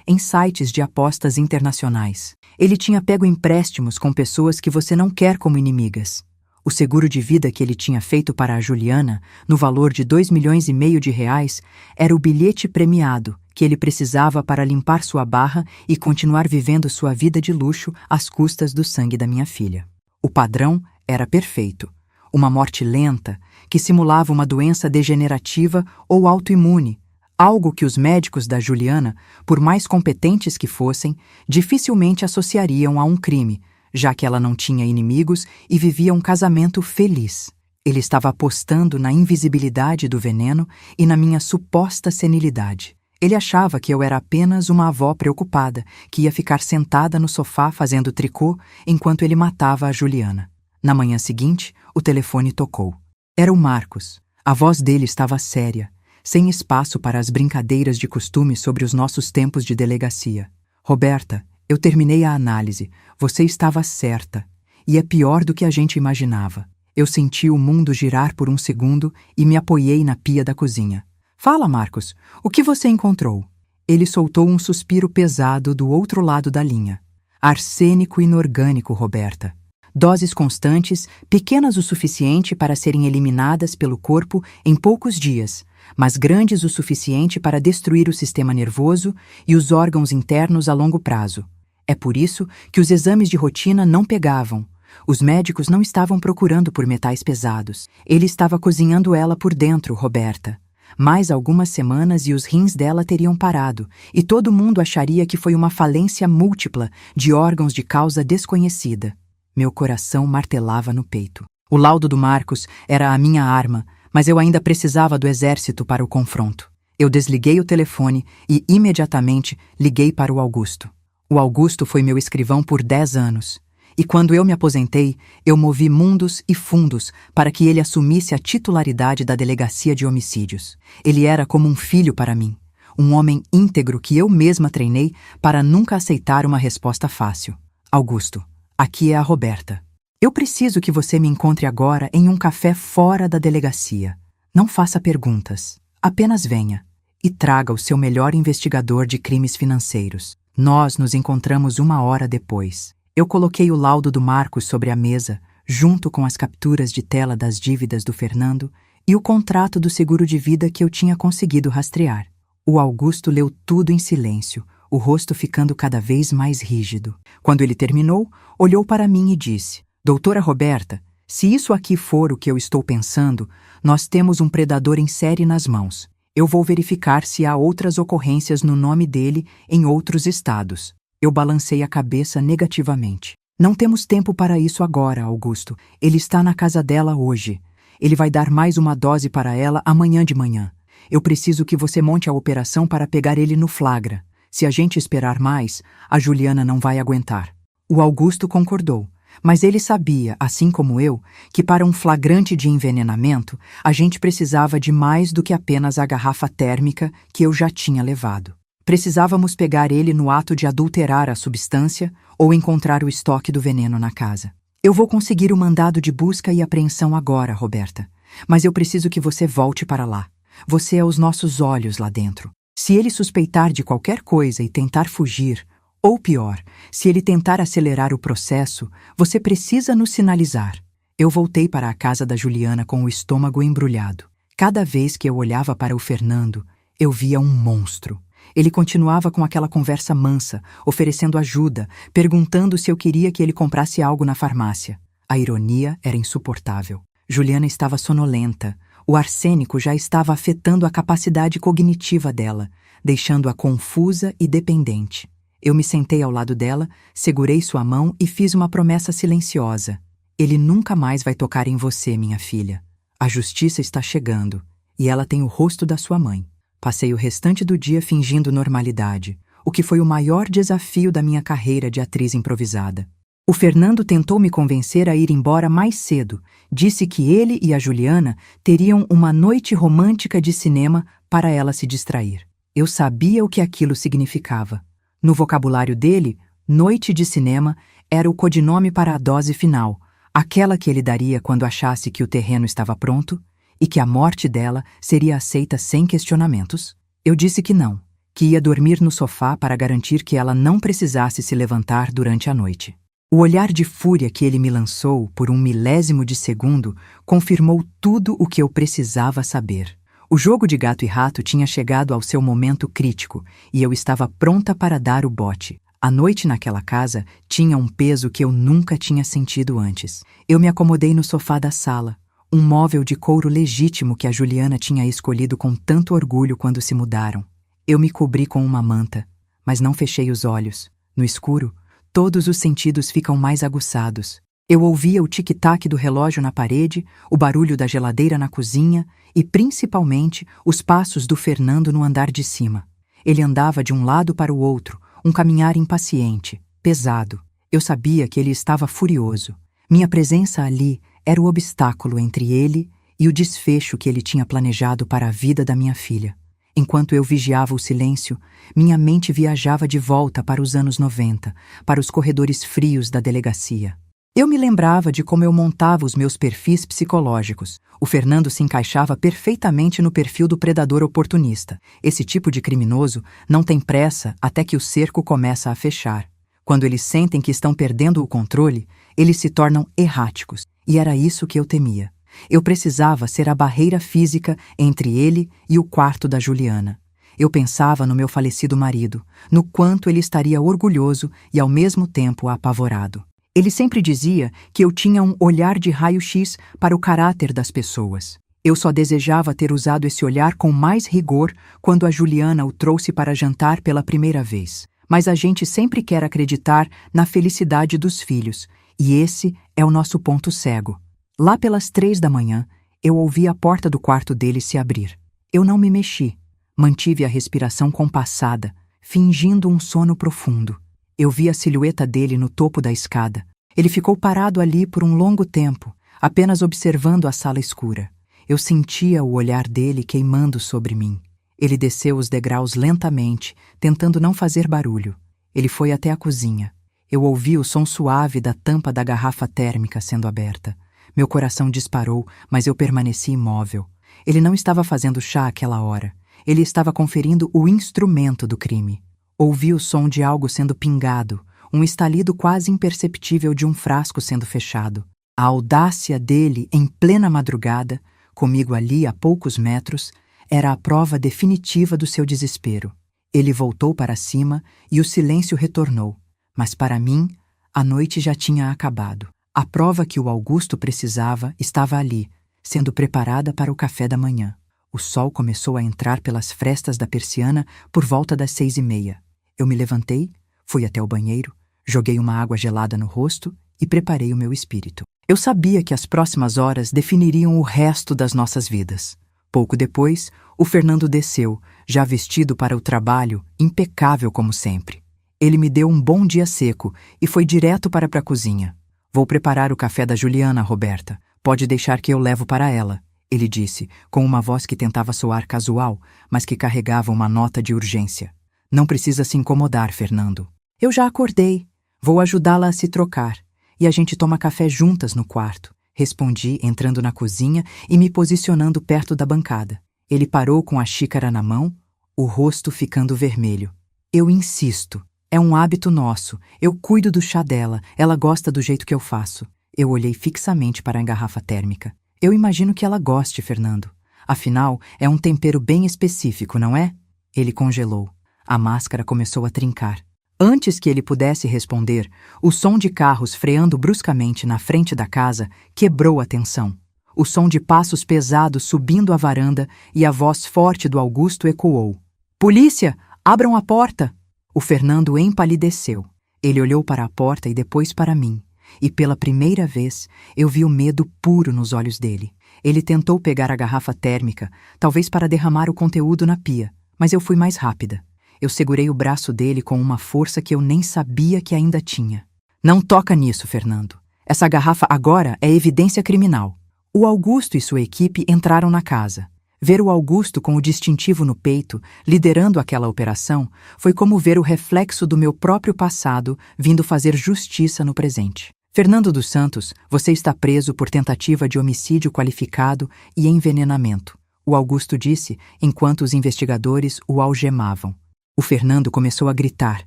em sites de apostas internacionais. Ele tinha pego empréstimos com pessoas que você não quer como inimigas. O seguro de vida que ele tinha feito para a Juliana, no valor de R$2,5 milhões, era o bilhete premiado que ele precisava para limpar sua barra e continuar vivendo sua vida de luxo às custas do sangue da minha filha. O padrão era perfeito. Uma morte lenta, que simulava uma doença degenerativa ou autoimune, algo que os médicos da Juliana, por mais competentes que fossem, dificilmente associariam a um crime, já que ela não tinha inimigos e vivia um casamento feliz. Ele estava apostando na invisibilidade do veneno e na minha suposta senilidade. Ele achava que eu era apenas uma avó preocupada, que ia ficar sentada no sofá fazendo tricô enquanto ele matava a Juliana. Na manhã seguinte, o telefone tocou. Era o Marcos. A voz dele estava séria, sem espaço para as brincadeiras de costume sobre os nossos tempos de delegacia. Roberta, eu terminei a análise. Você estava certa. E é pior do que a gente imaginava. Eu senti o mundo girar por um segundo e me apoiei na pia da cozinha. Fala, Marcos, o que você encontrou? Ele soltou um suspiro pesado do outro lado da linha. Arsênico inorgânico, Roberta. Doses constantes, pequenas o suficiente para serem eliminadas pelo corpo em poucos dias, mas grandes o suficiente para destruir o sistema nervoso e os órgãos internos a longo prazo. É por isso que os exames de rotina não pegavam. Os médicos não estavam procurando por metais pesados. Ele estava cozinhando ela por dentro, Roberta. Mais algumas semanas e os rins dela teriam parado, e todo mundo acharia que foi uma falência múltipla de órgãos de causa desconhecida. Meu coração martelava no peito. O laudo do Marcos era a minha arma, mas eu ainda precisava do exército para o confronto. Eu desliguei o telefone e imediatamente liguei para o Augusto. O Augusto foi meu escrivão por 10 anos. E quando eu me aposentei, eu movi mundos e fundos para que ele assumisse a titularidade da Delegacia de Homicídios. Ele era como um filho para mim, um homem íntegro que eu mesma treinei para nunca aceitar uma resposta fácil. Augusto, aqui é a Roberta. Eu preciso que você me encontre agora em um café fora da delegacia. Não faça perguntas, apenas venha e traga o seu melhor investigador de crimes financeiros. Nós nos encontramos 1 hora depois. Eu coloquei o laudo do Marcos sobre a mesa, junto com as capturas de tela das dívidas do Fernando e o contrato do seguro de vida que eu tinha conseguido rastrear. O Augusto leu tudo em silêncio, o rosto ficando cada vez mais rígido. Quando ele terminou, olhou para mim e disse: Doutora Roberta, se isso aqui for o que eu estou pensando, nós temos um predador em série nas mãos. Eu vou verificar se há outras ocorrências no nome dele em outros estados. Eu balancei a cabeça negativamente. Não temos tempo para isso agora, Augusto. Ele está na casa dela hoje. Ele vai dar mais uma dose para ela amanhã de manhã. Eu preciso que você monte a operação para pegar ele no flagra. Se a gente esperar mais, a Juliana não vai aguentar. O Augusto concordou, mas ele sabia, assim como eu, que para um flagrante de envenenamento, a gente precisava de mais do que apenas a garrafa térmica que eu já tinha levado. Precisávamos pegar ele no ato de adulterar a substância ou encontrar o estoque do veneno na casa. Eu vou conseguir o mandado de busca e apreensão agora, Roberta. Mas eu preciso que você volte para lá. Você é os nossos olhos lá dentro. Se ele suspeitar de qualquer coisa e tentar fugir, ou pior, se ele tentar acelerar o processo, você precisa nos sinalizar. Eu voltei para a casa da Juliana com o estômago embrulhado. Cada vez que eu olhava para o Fernando, eu via um monstro. Ele continuava com aquela conversa mansa, oferecendo ajuda, perguntando se eu queria que ele comprasse algo na farmácia. A ironia era insuportável. Juliana estava sonolenta. O arsênico já estava afetando a capacidade cognitiva dela, deixando-a confusa e dependente. Eu me sentei ao lado dela, segurei sua mão e fiz uma promessa silenciosa. Ele nunca mais vai tocar em você, minha filha. A justiça está chegando, e ela tem o rosto da sua mãe. Passei o restante do dia fingindo normalidade, o que foi o maior desafio da minha carreira de atriz improvisada. O Fernando tentou me convencer a ir embora mais cedo. Disse que ele e a Juliana teriam uma noite romântica de cinema para ela se distrair. Eu sabia o que aquilo significava. No vocabulário dele, noite de cinema era o codinome para a dose final, aquela que ele daria quando achasse que o terreno estava pronto e que a morte dela seria aceita sem questionamentos. Eu disse que não, que ia dormir no sofá para garantir que ela não precisasse se levantar durante a noite. O olhar de fúria que ele me lançou por 1 milésimo de segundo confirmou tudo o que eu precisava saber. O jogo de gato e rato tinha chegado ao seu momento crítico e eu estava pronta para dar o bote. A noite naquela casa tinha um peso que eu nunca tinha sentido antes. Eu me acomodei no sofá da sala, um móvel de couro legítimo que a Juliana tinha escolhido com tanto orgulho quando se mudaram. Eu me cobri com uma manta, mas não fechei os olhos. No escuro, todos os sentidos ficam mais aguçados. Eu ouvia o tic-tac do relógio na parede, o barulho da geladeira na cozinha e, principalmente, os passos do Fernando no andar de cima. Ele andava de um lado para o outro, um caminhar impaciente, pesado. Eu sabia que ele estava furioso. Minha presença ali era o obstáculo entre ele e o desfecho que ele tinha planejado para a vida da minha filha. Enquanto eu vigiava o silêncio, minha mente viajava de volta para os anos 90, para os corredores frios da delegacia. Eu me lembrava de como eu montava os meus perfis psicológicos. O Fernando se encaixava perfeitamente no perfil do predador oportunista. Esse tipo de criminoso não tem pressa até que o cerco começa a fechar. Quando eles sentem que estão perdendo o controle, eles se tornam erráticos. E era isso que eu temia. Eu precisava ser a barreira física entre ele e o quarto da Juliana. Eu pensava no meu falecido marido, no quanto ele estaria orgulhoso e ao mesmo tempo apavorado. Ele sempre dizia que eu tinha um olhar de raio-x para o caráter das pessoas. Eu só desejava ter usado esse olhar com mais rigor quando a Juliana o trouxe para jantar pela primeira vez. Mas a gente sempre quer acreditar na felicidade dos filhos, e esse é o nosso ponto cego. Lá pelas 3 da manhã, eu ouvi a porta do quarto dele se abrir. Eu não me mexi. Mantive a respiração compassada, fingindo um sono profundo. Eu vi a silhueta dele no topo da escada. Ele ficou parado ali por um longo tempo, apenas observando a sala escura. Eu sentia o olhar dele queimando sobre mim. Ele desceu os degraus lentamente, tentando não fazer barulho. Ele foi até a cozinha. Eu ouvi o som suave da tampa da garrafa térmica sendo aberta. Meu coração disparou, mas eu permaneci imóvel. Ele não estava fazendo chá àquela hora. Ele estava conferindo o instrumento do crime. Ouvi o som de algo sendo pingado, um estalido quase imperceptível de um frasco sendo fechado. A audácia dele, em plena madrugada, comigo ali a poucos metros, era a prova definitiva do seu desespero. Ele voltou para cima e o silêncio retornou. Mas para mim, a noite já tinha acabado. A prova que o Augusto precisava estava ali, sendo preparada para o café da manhã. O sol começou a entrar pelas frestas da persiana por volta das 6h30. Eu me levantei, fui até o banheiro, joguei uma água gelada no rosto e preparei o meu espírito. Eu sabia que as próximas horas definiriam o resto das nossas vidas. Pouco depois, o Fernando desceu, já vestido para o trabalho, impecável como sempre. Ele me deu um bom dia seco e foi direto para a cozinha. Vou preparar o café da Juliana, Roberta. Pode deixar que eu levo para ela, ele disse, com uma voz que tentava soar casual, mas que carregava uma nota de urgência. Não precisa se incomodar, Fernando. Eu já acordei. Vou ajudá-la a se trocar. E a gente toma café juntas no quarto. Respondi, entrando na cozinha e me posicionando perto da bancada. Ele parou com a xícara na mão, o rosto ficando vermelho. Eu insisto. É um hábito nosso. Eu cuido do chá dela. Ela gosta do jeito que eu faço. Eu olhei fixamente para a garrafa térmica. Eu imagino que ela goste, Fernando. Afinal, é um tempero bem específico, não é? Ele congelou. A máscara começou a trincar. Antes que ele pudesse responder, o som de carros freando bruscamente na frente da casa quebrou a tensão. O som de passos pesados subindo a varanda e a voz forte do Augusto ecoou. Polícia! Abram a porta! O Fernando empalideceu. Ele olhou para a porta e depois para mim. E pela primeira vez, eu vi o medo puro nos olhos dele. Ele tentou pegar a garrafa térmica, talvez para derramar o conteúdo na pia, mas eu fui mais rápida. Eu segurei o braço dele com uma força que eu nem sabia que ainda tinha. Não toca nisso, Fernando. Essa garrafa agora é evidência criminal. O Augusto e sua equipe entraram na casa. Ver o Augusto com o distintivo no peito, liderando aquela operação, foi como ver o reflexo do meu próprio passado vindo fazer justiça no presente. Fernando dos Santos, você está preso por tentativa de homicídio qualificado e envenenamento, o Augusto disse enquanto os investigadores o algemavam. O Fernando começou a gritar,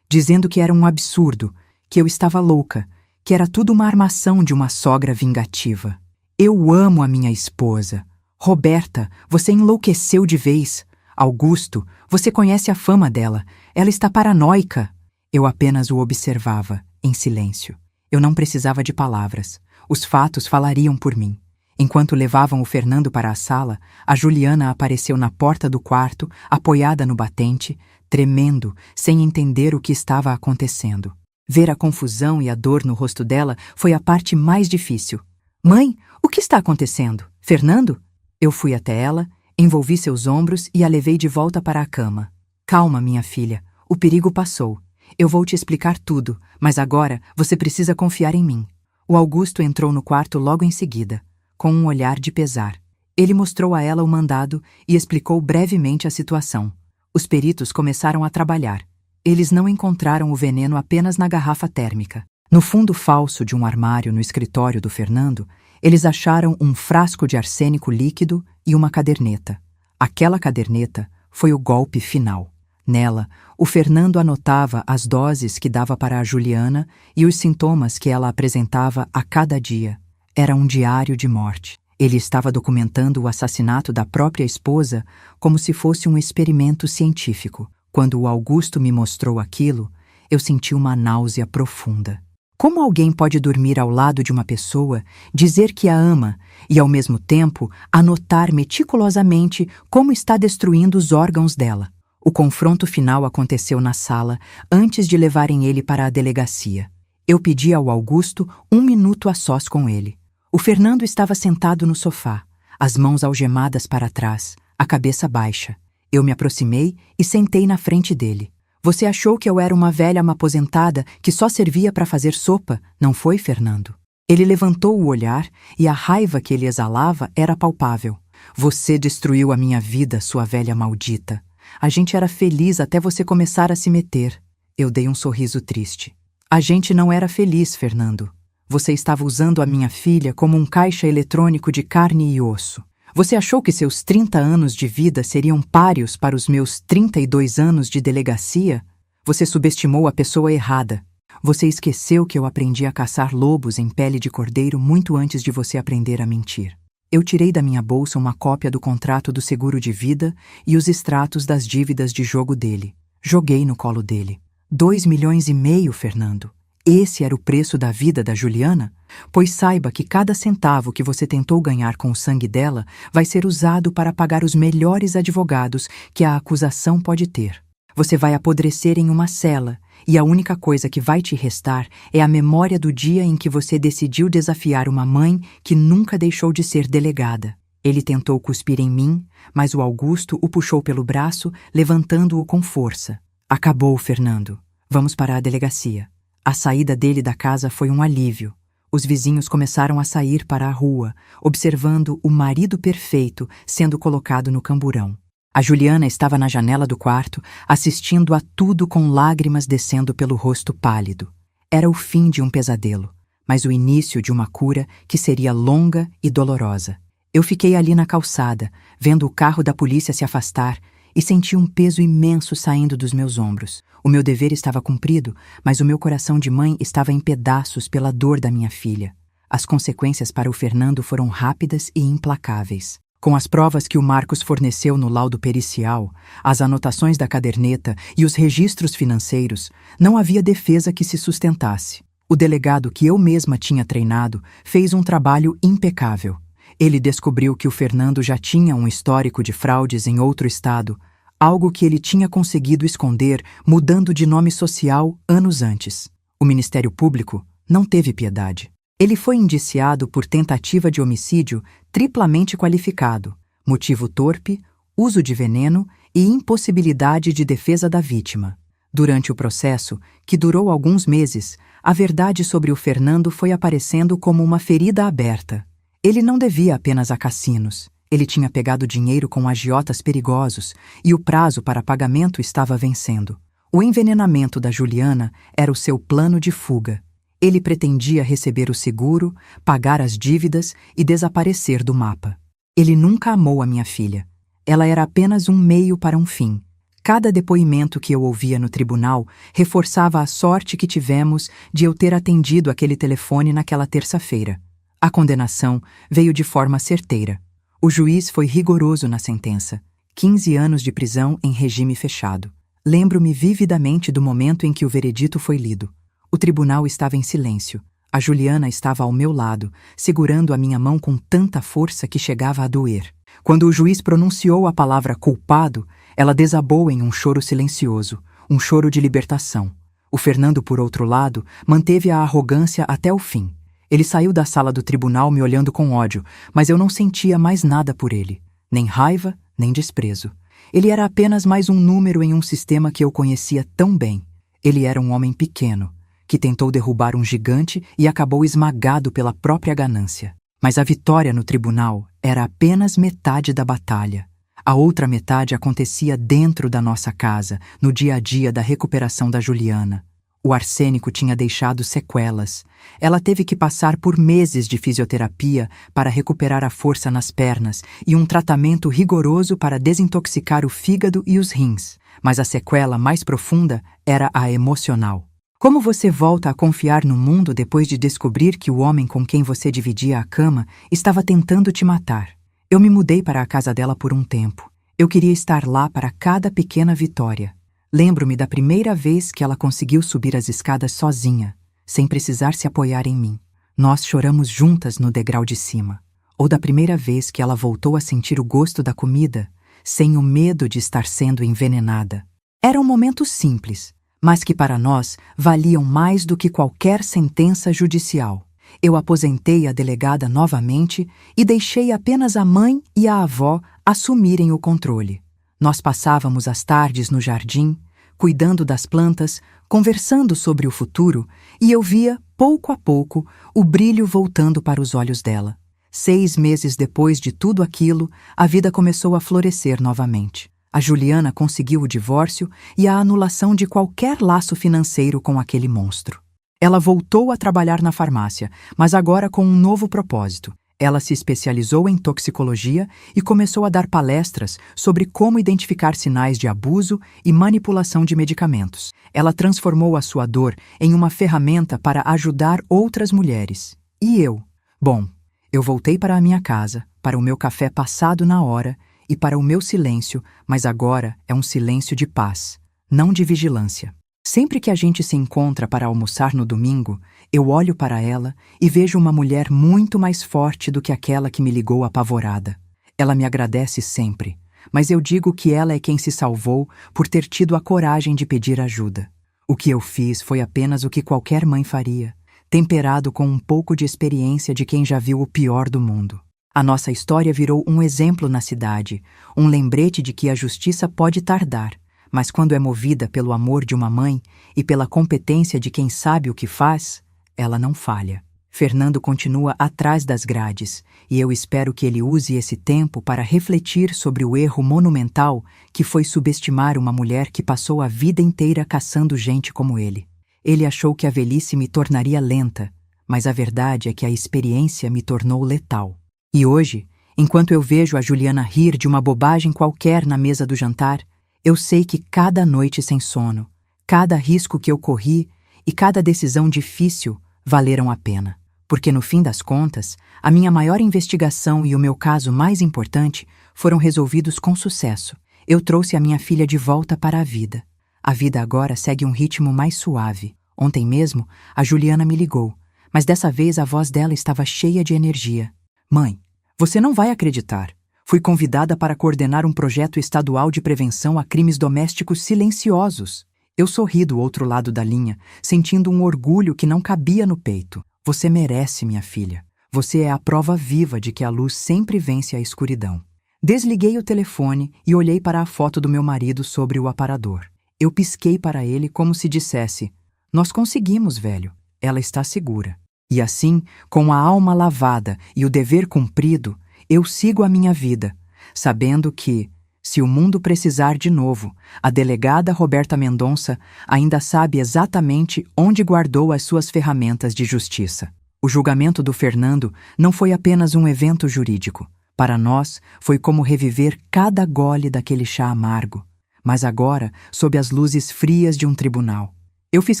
dizendo que era um absurdo, que eu estava louca, que era tudo uma armação de uma sogra vingativa. Eu amo a minha esposa. Roberta, você enlouqueceu de vez. Augusto, você conhece a fama dela. Ela está paranoica. Eu apenas o observava, em silêncio. Eu não precisava de palavras. Os fatos falariam por mim. Enquanto levavam o Fernando para a sala, a Juliana apareceu na porta do quarto, apoiada no batente, tremendo, sem entender o que estava acontecendo. Ver a confusão e a dor no rosto dela foi a parte mais difícil. Mãe, o que está acontecendo? Fernando? Eu fui até ela, envolvi seus ombros e a levei de volta para a cama. Calma, minha filha. O perigo passou. Eu vou te explicar tudo, mas agora você precisa confiar em mim. O Augusto entrou no quarto logo em seguida, com um olhar de pesar. Ele mostrou a ela o mandado e explicou brevemente a situação. Os peritos começaram a trabalhar. Eles não encontraram o veneno apenas na garrafa térmica. No fundo falso de um armário no escritório do Fernando, eles acharam um frasco de arsênico líquido e uma caderneta. Aquela caderneta foi o golpe final. Nela, o Fernando anotava as doses que dava para a Juliana e os sintomas que ela apresentava a cada dia. Era um diário de morte. Ele estava documentando o assassinato da própria esposa como se fosse um experimento científico. Quando o Augusto me mostrou aquilo, eu senti uma náusea profunda. Como alguém pode dormir ao lado de uma pessoa, dizer que a ama e, ao mesmo tempo, anotar meticulosamente como está destruindo os órgãos dela? O confronto final aconteceu na sala, antes de levarem ele para a delegacia. Eu pedi ao Augusto 1 minuto a sós com ele. O Fernando estava sentado no sofá, as mãos algemadas para trás, a cabeça baixa. Eu me aproximei e sentei na frente dele. Você achou que eu era uma velha aposentada que só servia para fazer sopa, não foi, Fernando? Ele levantou o olhar e a raiva que ele exalava era palpável. Você destruiu a minha vida, sua velha maldita. A gente era feliz até você começar a se meter. Eu dei um sorriso triste. A gente não era feliz, Fernando. Você estava usando a minha filha como um caixa eletrônico de carne e osso. Você achou que seus 30 anos de vida seriam páreos para os meus 32 anos de delegacia? Você subestimou a pessoa errada. Você esqueceu que eu aprendi a caçar lobos em pele de cordeiro muito antes de você aprender a mentir. Eu tirei da minha bolsa uma cópia do contrato do seguro de vida e os extratos das dívidas de jogo dele. Joguei no colo dele. 2,5 milhões, Fernando. Esse era o preço da vida da Juliana? Pois saiba que cada centavo que você tentou ganhar com o sangue dela vai ser usado para pagar os melhores advogados que a acusação pode ter. Você vai apodrecer em uma cela e a única coisa que vai te restar é a memória do dia em que você decidiu desafiar uma mãe que nunca deixou de ser delegada. Ele tentou cuspir em mim, mas o Augusto o puxou pelo braço, levantando-o com força. Acabou, Fernando. Vamos para a delegacia. A saída dele da casa foi um alívio. Os vizinhos começaram a sair para a rua, observando o marido perfeito sendo colocado no camburão. A Juliana estava na janela do quarto, assistindo a tudo com lágrimas descendo pelo rosto pálido. Era o fim de um pesadelo, mas o início de uma cura que seria longa e dolorosa. Eu fiquei ali na calçada, vendo o carro da polícia se afastar, e senti um peso imenso saindo dos meus ombros. O meu dever estava cumprido, mas o meu coração de mãe estava em pedaços pela dor da minha filha. As consequências para o Fernando foram rápidas e implacáveis. Com as provas que o Marcos forneceu no laudo pericial, as anotações da caderneta e os registros financeiros, não havia defesa que se sustentasse. O delegado que eu mesma tinha treinado fez um trabalho impecável. Ele descobriu que o Fernando já tinha um histórico de fraudes em outro estado, algo que ele tinha conseguido esconder mudando de nome social anos antes. O Ministério Público não teve piedade. Ele foi indiciado por tentativa de homicídio triplamente qualificado, motivo torpe, uso de veneno e impossibilidade de defesa da vítima. Durante o processo, que durou alguns meses, a verdade sobre o Fernando foi aparecendo como uma ferida aberta. Ele não devia apenas a cassinos. Ele tinha pegado dinheiro com agiotas perigosos e o prazo para pagamento estava vencendo. O envenenamento da Juliana era o seu plano de fuga. Ele pretendia receber o seguro, pagar as dívidas e desaparecer do mapa. Ele nunca amou a minha filha. Ela era apenas um meio para um fim. Cada depoimento que eu ouvia no tribunal reforçava a sorte que tivemos de eu ter atendido aquele telefone naquela terça-feira. A condenação veio de forma certeira. O juiz foi rigoroso na sentença. 15 anos de prisão em regime fechado. Lembro-me vividamente do momento em que o veredito foi lido. O tribunal estava em silêncio. A Juliana estava ao meu lado, segurando a minha mão com tanta força que chegava a doer. Quando o juiz pronunciou a palavra culpado, ela desabou em um choro silencioso, um choro de libertação. O Fernando, por outro lado, manteve a arrogância até o fim. Ele saiu da sala do tribunal me olhando com ódio, mas eu não sentia mais nada por ele. Nem raiva, nem desprezo. Ele era apenas mais um número em um sistema que eu conhecia tão bem. Ele era um homem pequeno, que tentou derrubar um gigante e acabou esmagado pela própria ganância. Mas a vitória no tribunal era apenas metade da batalha. A outra metade acontecia dentro da nossa casa, no dia a dia da recuperação da Juliana. O arsênico tinha deixado sequelas. Ela teve que passar por meses de fisioterapia para recuperar a força nas pernas e um tratamento rigoroso para desintoxicar o fígado e os rins. Mas a sequela mais profunda era a emocional. Como você volta a confiar no mundo depois de descobrir que o homem com quem você dividia a cama estava tentando te matar? Eu me mudei para a casa dela por um tempo. Eu queria estar lá para cada pequena vitória. Lembro-me da primeira vez que ela conseguiu subir as escadas sozinha, sem precisar se apoiar em mim. Nós choramos juntas no degrau de cima. Ou da primeira vez que ela voltou a sentir o gosto da comida, sem o medo de estar sendo envenenada. Eram momentos simples, mas que para nós valiam mais do que qualquer sentença judicial. Eu aposentei a delegada novamente e deixei apenas a mãe e a avó assumirem o controle. Nós passávamos as tardes no jardim, cuidando das plantas, conversando sobre o futuro, e eu via, pouco a pouco, o brilho voltando para os olhos dela. 6 meses depois de tudo aquilo, a vida começou a florescer novamente. A Juliana conseguiu o divórcio e a anulação de qualquer laço financeiro com aquele monstro. Ela voltou a trabalhar na farmácia, mas agora com um novo propósito. Ela se especializou em toxicologia e começou a dar palestras sobre como identificar sinais de abuso e manipulação de medicamentos. Ela transformou a sua dor em uma ferramenta para ajudar outras mulheres. E eu? Bom, eu voltei para a minha casa, para o meu café passado na hora e para o meu silêncio, mas agora é um silêncio de paz, não de vigilância. Sempre que a gente se encontra para almoçar no domingo, eu olho para ela e vejo uma mulher muito mais forte do que aquela que me ligou apavorada. Ela me agradece sempre, mas eu digo que ela é quem se salvou por ter tido a coragem de pedir ajuda. O que eu fiz foi apenas o que qualquer mãe faria, temperado com um pouco de experiência de quem já viu o pior do mundo. A nossa história virou um exemplo na cidade, um lembrete de que a justiça pode tardar, mas quando é movida pelo amor de uma mãe e pela competência de quem sabe o que faz, ela não falha. Fernando continua atrás das grades, e eu espero que ele use esse tempo para refletir sobre o erro monumental que foi subestimar uma mulher que passou a vida inteira caçando gente como ele. Ele achou que a velhice me tornaria lenta, mas a verdade é que a experiência me tornou letal. E hoje, enquanto eu vejo a Juliana rir de uma bobagem qualquer na mesa do jantar, eu sei que cada noite sem sono, cada risco que eu corri e cada decisão difícil valeram a pena. Porque no fim das contas, a minha maior investigação e o meu caso mais importante foram resolvidos com sucesso. Eu trouxe a minha filha de volta para a vida. A vida agora segue um ritmo mais suave. Ontem mesmo, a Juliana me ligou, mas dessa vez a voz dela estava cheia de energia. Mãe, você não vai acreditar. Fui convidada para coordenar um projeto estadual de prevenção a crimes domésticos silenciosos. Eu sorri do outro lado da linha, sentindo um orgulho que não cabia no peito. Você merece, minha filha. Você é a prova viva de que a luz sempre vence a escuridão. Desliguei o telefone e olhei para a foto do meu marido sobre o aparador. Eu pisquei para ele como se dissesse: nós conseguimos, velho. Ela está segura. E assim, com a alma lavada e o dever cumprido, eu sigo a minha vida, sabendo que, se o mundo precisar de novo, a delegada Roberta Mendonça ainda sabe exatamente onde guardou as suas ferramentas de justiça. O julgamento do Fernando não foi apenas um evento jurídico. Para nós, foi como reviver cada gole daquele chá amargo, mas agora sob as luzes frias de um tribunal. Eu fiz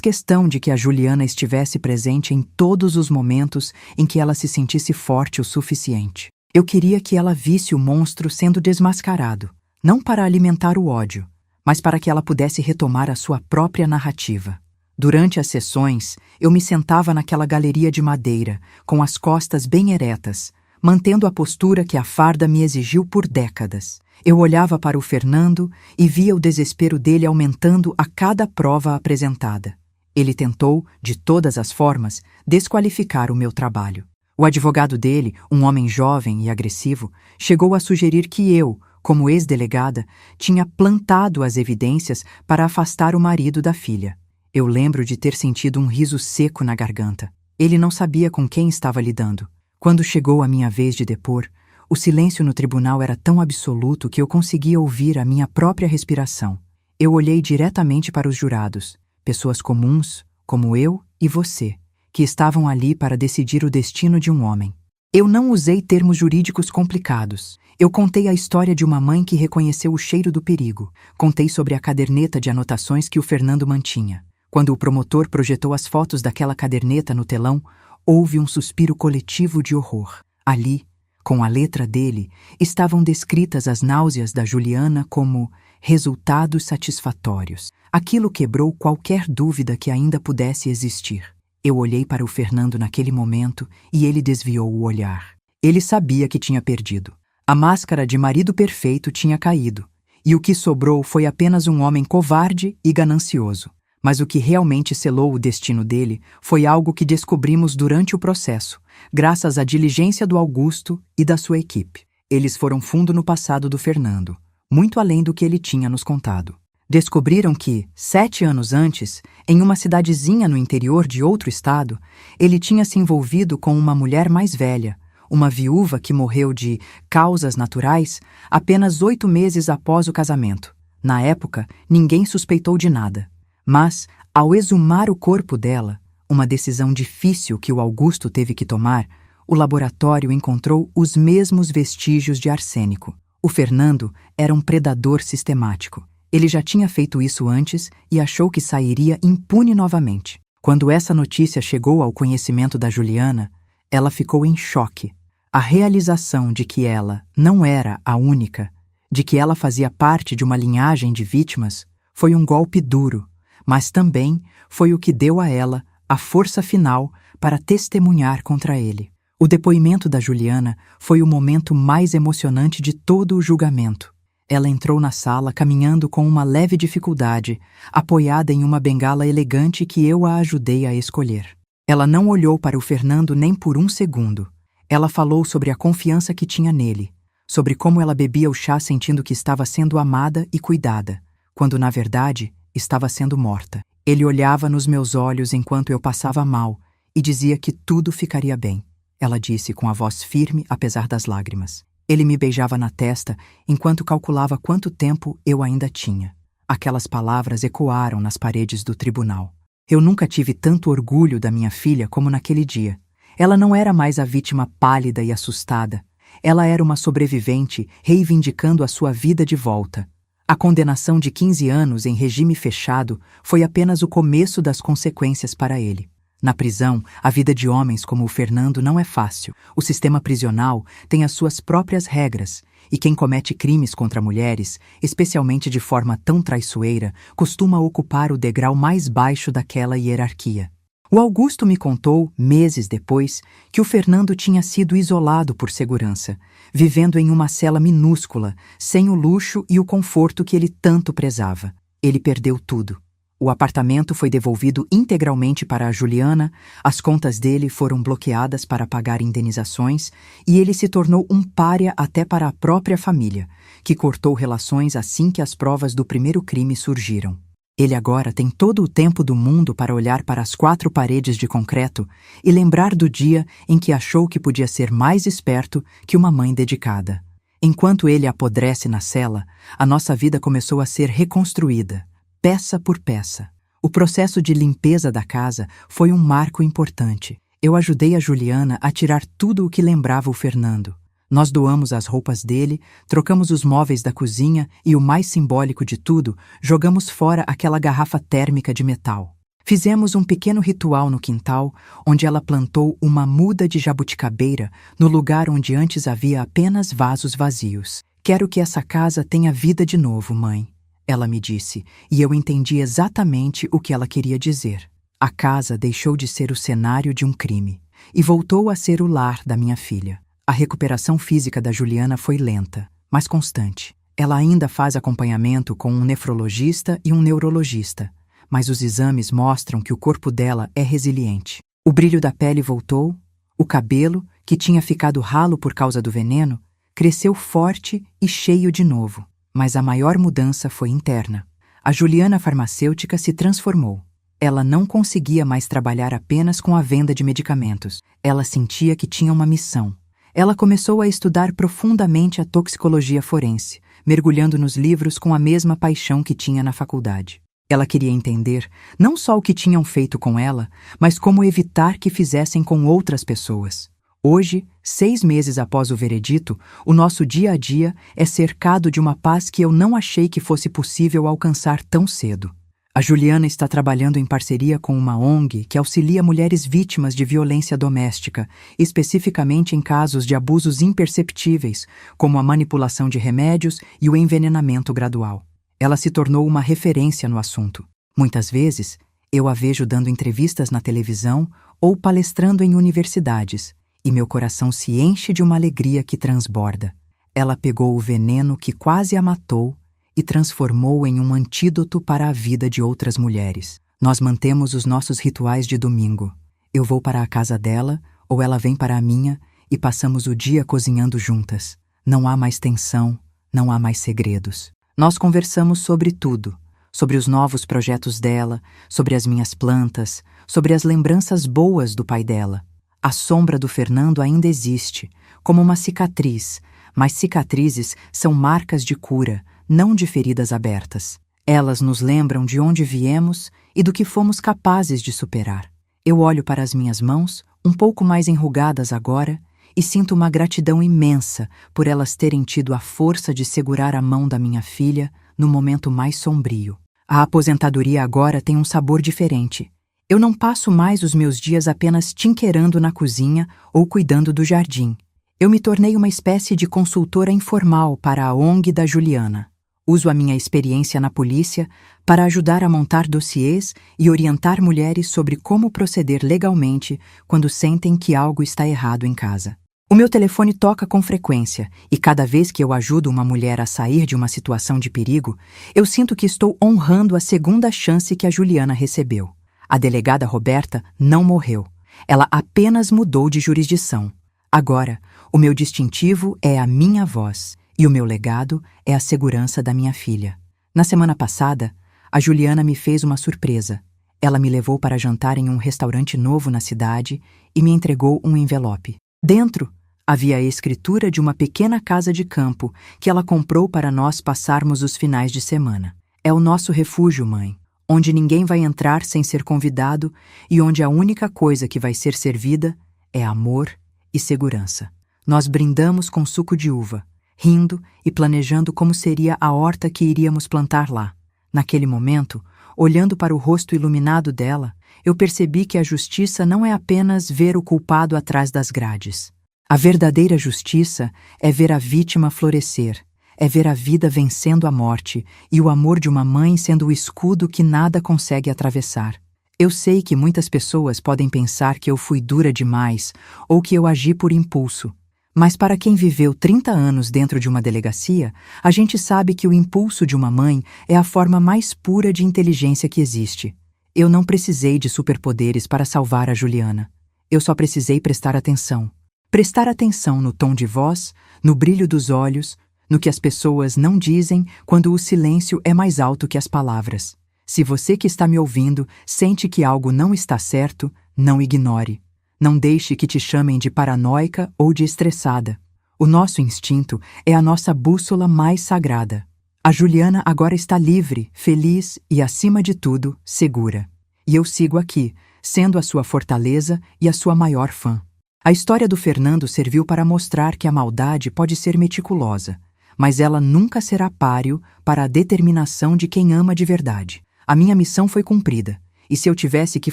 questão de que a Juliana estivesse presente em todos os momentos em que ela se sentisse forte o suficiente. Eu queria que ela visse o monstro sendo desmascarado, não para alimentar o ódio, mas para que ela pudesse retomar a sua própria narrativa. Durante as sessões, eu me sentava naquela galeria de madeira, com as costas bem eretas, mantendo a postura que a farda me exigiu por décadas. Eu olhava para o Fernando e via o desespero dele aumentando a cada prova apresentada. Ele tentou, de todas as formas, desqualificar o meu trabalho. O advogado dele, um homem jovem e agressivo, chegou a sugerir que eu, como ex-delegada, tinha plantado as evidências para afastar o marido da filha. Eu lembro de ter sentido um riso seco na garganta. Ele não sabia com quem estava lidando. Quando chegou a minha vez de depor, O silêncio no tribunal era tão absoluto que eu conseguia ouvir a minha própria respiração. Eu olhei diretamente para os jurados, pessoas comuns, como eu e você, que estavam ali para decidir o destino de um homem. Eu não usei termos jurídicos complicados. Eu contei a história de uma mãe que reconheceu o cheiro do perigo. Contei sobre a caderneta de anotações que o Fernando mantinha. Quando o promotor projetou as fotos daquela caderneta no telão, houve um suspiro coletivo de horror. Ali, com a letra dele, estavam descritas as náuseas da Juliana como resultados satisfatórios. Aquilo quebrou qualquer dúvida que ainda pudesse existir. Eu olhei para o Fernando naquele momento e ele desviou o olhar. Ele sabia que tinha perdido. A máscara de marido perfeito tinha caído, e o que sobrou foi apenas um homem covarde e ganancioso. Mas o que realmente selou o destino dele foi algo que descobrimos durante o processo, graças à diligência do Augusto e da sua equipe. Eles foram fundo no passado do Fernando, muito além do que ele tinha nos contado. Descobriram que, 7 anos antes, em uma cidadezinha no interior de outro estado, ele tinha se envolvido com uma mulher mais velha, uma viúva que morreu de causas naturais apenas 8 meses após o casamento. Na época, ninguém suspeitou de nada. Mas, ao exumar o corpo dela, uma decisão difícil que o Augusto teve que tomar, o laboratório encontrou os mesmos vestígios de arsênico. O Fernando era um predador sistemático. Ele já tinha feito isso antes e achou que sairia impune novamente. Quando essa notícia chegou ao conhecimento da Juliana, ela ficou em choque. A realização de que ela não era a única, de que ela fazia parte de uma linhagem de vítimas, foi um golpe duro, mas também foi o que deu a ela a força final para testemunhar contra ele. O depoimento da Juliana foi o momento mais emocionante de todo o julgamento. Ela entrou na sala caminhando com uma leve dificuldade, apoiada em uma bengala elegante que eu a ajudei a escolher. Ela não olhou para o Fernando nem por um segundo. Ela falou sobre a confiança que tinha nele, sobre como ela bebia o chá sentindo que estava sendo amada e cuidada, quando na verdade estava sendo morta. Ele olhava nos meus olhos enquanto eu passava mal e dizia que tudo ficaria bem. Ela disse com a voz firme apesar das lágrimas. Ele me beijava na testa enquanto calculava quanto tempo eu ainda tinha. Aquelas palavras ecoaram nas paredes do tribunal. Eu nunca tive tanto orgulho da minha filha como naquele dia. Ela não era mais a vítima pálida e assustada. Ela era uma sobrevivente reivindicando a sua vida de volta. A condenação de 15 anos em regime fechado foi apenas o começo das consequências para ele. Na prisão, a vida de homens como o Fernando não é fácil. O sistema prisional tem as suas próprias regras, e quem comete crimes contra mulheres, especialmente de forma tão traiçoeira, costuma ocupar o degrau mais baixo daquela hierarquia. O Augusto me contou, meses depois, que o Fernando tinha sido isolado por segurança, vivendo em uma cela minúscula, sem o luxo e o conforto que ele tanto prezava. Ele perdeu tudo. O apartamento foi devolvido integralmente para a Juliana, as contas dele foram bloqueadas para pagar indenizações e ele se tornou um pária até para a própria família, que cortou relações assim que as provas do primeiro crime surgiram. Ele agora tem todo o tempo do mundo para olhar para as 4 paredes de concreto e lembrar do dia em que achou que podia ser mais esperto que uma mãe dedicada. Enquanto ele apodrece na cela, a nossa vida começou a ser reconstruída, peça por peça. O processo de limpeza da casa foi um marco importante. Eu ajudei a Juliana a tirar tudo o que lembrava o Fernando. Nós doamos as roupas dele, trocamos os móveis da cozinha e, o mais simbólico de tudo, jogamos fora aquela garrafa térmica de metal. Fizemos um pequeno ritual no quintal, onde ela plantou uma muda de jabuticabeira no lugar onde antes havia apenas vasos vazios. Quero que essa casa tenha vida de novo, mãe, ela me disse, e eu entendi exatamente o que ela queria dizer. A casa deixou de ser o cenário de um crime e voltou a ser o lar da minha filha. A recuperação física da Juliana foi lenta, mas constante. Ela ainda faz acompanhamento com um nefrologista e um neurologista, mas os exames mostram que o corpo dela é resiliente. O brilho da pele voltou, o cabelo, que tinha ficado ralo por causa do veneno, cresceu forte e cheio de novo. Mas a maior mudança foi interna. A Juliana farmacêutica se transformou. Ela não conseguia mais trabalhar apenas com a venda de medicamentos. Ela sentia que tinha uma missão. Ela começou a estudar profundamente a toxicologia forense, mergulhando nos livros com a mesma paixão que tinha na faculdade. Ela queria entender não só o que tinham feito com ela, mas como evitar que fizessem com outras pessoas. Hoje, 6 meses após o veredito, o nosso dia a dia é cercado de uma paz que eu não achei que fosse possível alcançar tão cedo. A Juliana está trabalhando em parceria com uma ONG que auxilia mulheres vítimas de violência doméstica, especificamente em casos de abusos imperceptíveis, como a manipulação de remédios e o envenenamento gradual. Ela se tornou uma referência no assunto. Muitas vezes, eu a vejo dando entrevistas na televisão ou palestrando em universidades, e meu coração se enche de uma alegria que transborda. Ela pegou o veneno que quase a matou e transformou em um antídoto para a vida de outras mulheres. Nós mantemos os nossos rituais de domingo. Eu vou para a casa dela, ou ela vem para a minha, e passamos o dia cozinhando juntas. Não há mais tensão, não há mais segredos. Nós conversamos sobre tudo, sobre os novos projetos dela, sobre as minhas plantas, sobre as lembranças boas do pai dela. A sombra do Fernando ainda existe, como uma cicatriz, mas cicatrizes são marcas de cura, não de feridas abertas. Elas nos lembram de onde viemos e do que fomos capazes de superar. Eu olho para as minhas mãos, um pouco mais enrugadas agora, e sinto uma gratidão imensa por elas terem tido a força de segurar a mão da minha filha no momento mais sombrio. A aposentadoria agora tem um sabor diferente. Eu não passo mais os meus dias apenas tinquerando na cozinha ou cuidando do jardim. Eu me tornei uma espécie de consultora informal para a ONG da Juliana. Uso a minha experiência na polícia para ajudar a montar dossiês e orientar mulheres sobre como proceder legalmente quando sentem que algo está errado em casa. O meu telefone toca com frequência e cada vez que eu ajudo uma mulher a sair de uma situação de perigo, eu sinto que estou honrando a segunda chance que a Juliana recebeu. A delegada Roberta não morreu. Ela apenas mudou de jurisdição. Agora, o meu distintivo é a minha voz. E o meu legado é a segurança da minha filha. Na semana passada, a Juliana me fez uma surpresa. Ela me levou para jantar em um restaurante novo na cidade e me entregou um envelope. Dentro, havia a escritura de uma pequena casa de campo que ela comprou para nós passarmos os finais de semana. É o nosso refúgio, mãe, onde ninguém vai entrar sem ser convidado e onde a única coisa que vai ser servida é amor e segurança. Nós brindamos com suco de uva, rindo e planejando como seria a horta que iríamos plantar lá. Naquele momento, olhando para o rosto iluminado dela, eu percebi que a justiça não é apenas ver o culpado atrás das grades. A verdadeira justiça é ver a vítima florescer, é ver a vida vencendo a morte e o amor de uma mãe sendo o escudo que nada consegue atravessar. Eu sei que muitas pessoas podem pensar que eu fui dura demais ou que eu agi por impulso. Mas para quem viveu 30 anos dentro de uma delegacia, a gente sabe que o impulso de uma mãe é a forma mais pura de inteligência que existe. Eu não precisei de superpoderes para salvar a Juliana. Eu só precisei prestar atenção. Prestar atenção no tom de voz, no brilho dos olhos, no que as pessoas não dizem quando o silêncio é mais alto que as palavras. Se você que está me ouvindo sente que algo não está certo, não ignore. Não deixe que te chamem de paranoica ou de estressada. O nosso instinto é a nossa bússola mais sagrada. A Juliana agora está livre, feliz e, acima de tudo, segura. E eu sigo aqui, sendo a sua fortaleza e a sua maior fã. A história do Fernando serviu para mostrar que a maldade pode ser meticulosa, mas ela nunca será páreo para a determinação de quem ama de verdade. A minha missão foi cumprida. E se eu tivesse que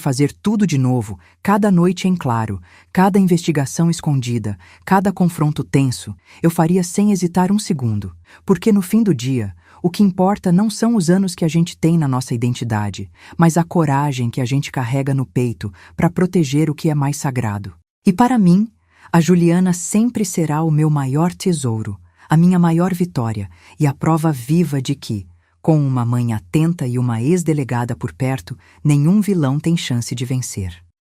fazer tudo de novo, cada noite em claro, cada investigação escondida, cada confronto tenso, eu faria sem hesitar um segundo. Porque no fim do dia, o que importa não são os anos que a gente tem na nossa identidade, mas a coragem que a gente carrega no peito para proteger o que é mais sagrado. E para mim, a Juliana sempre será o meu maior tesouro, a minha maior vitória e a prova viva de que, com uma mãe atenta e uma ex-delegada por perto, nenhum vilão tem chance de vencer.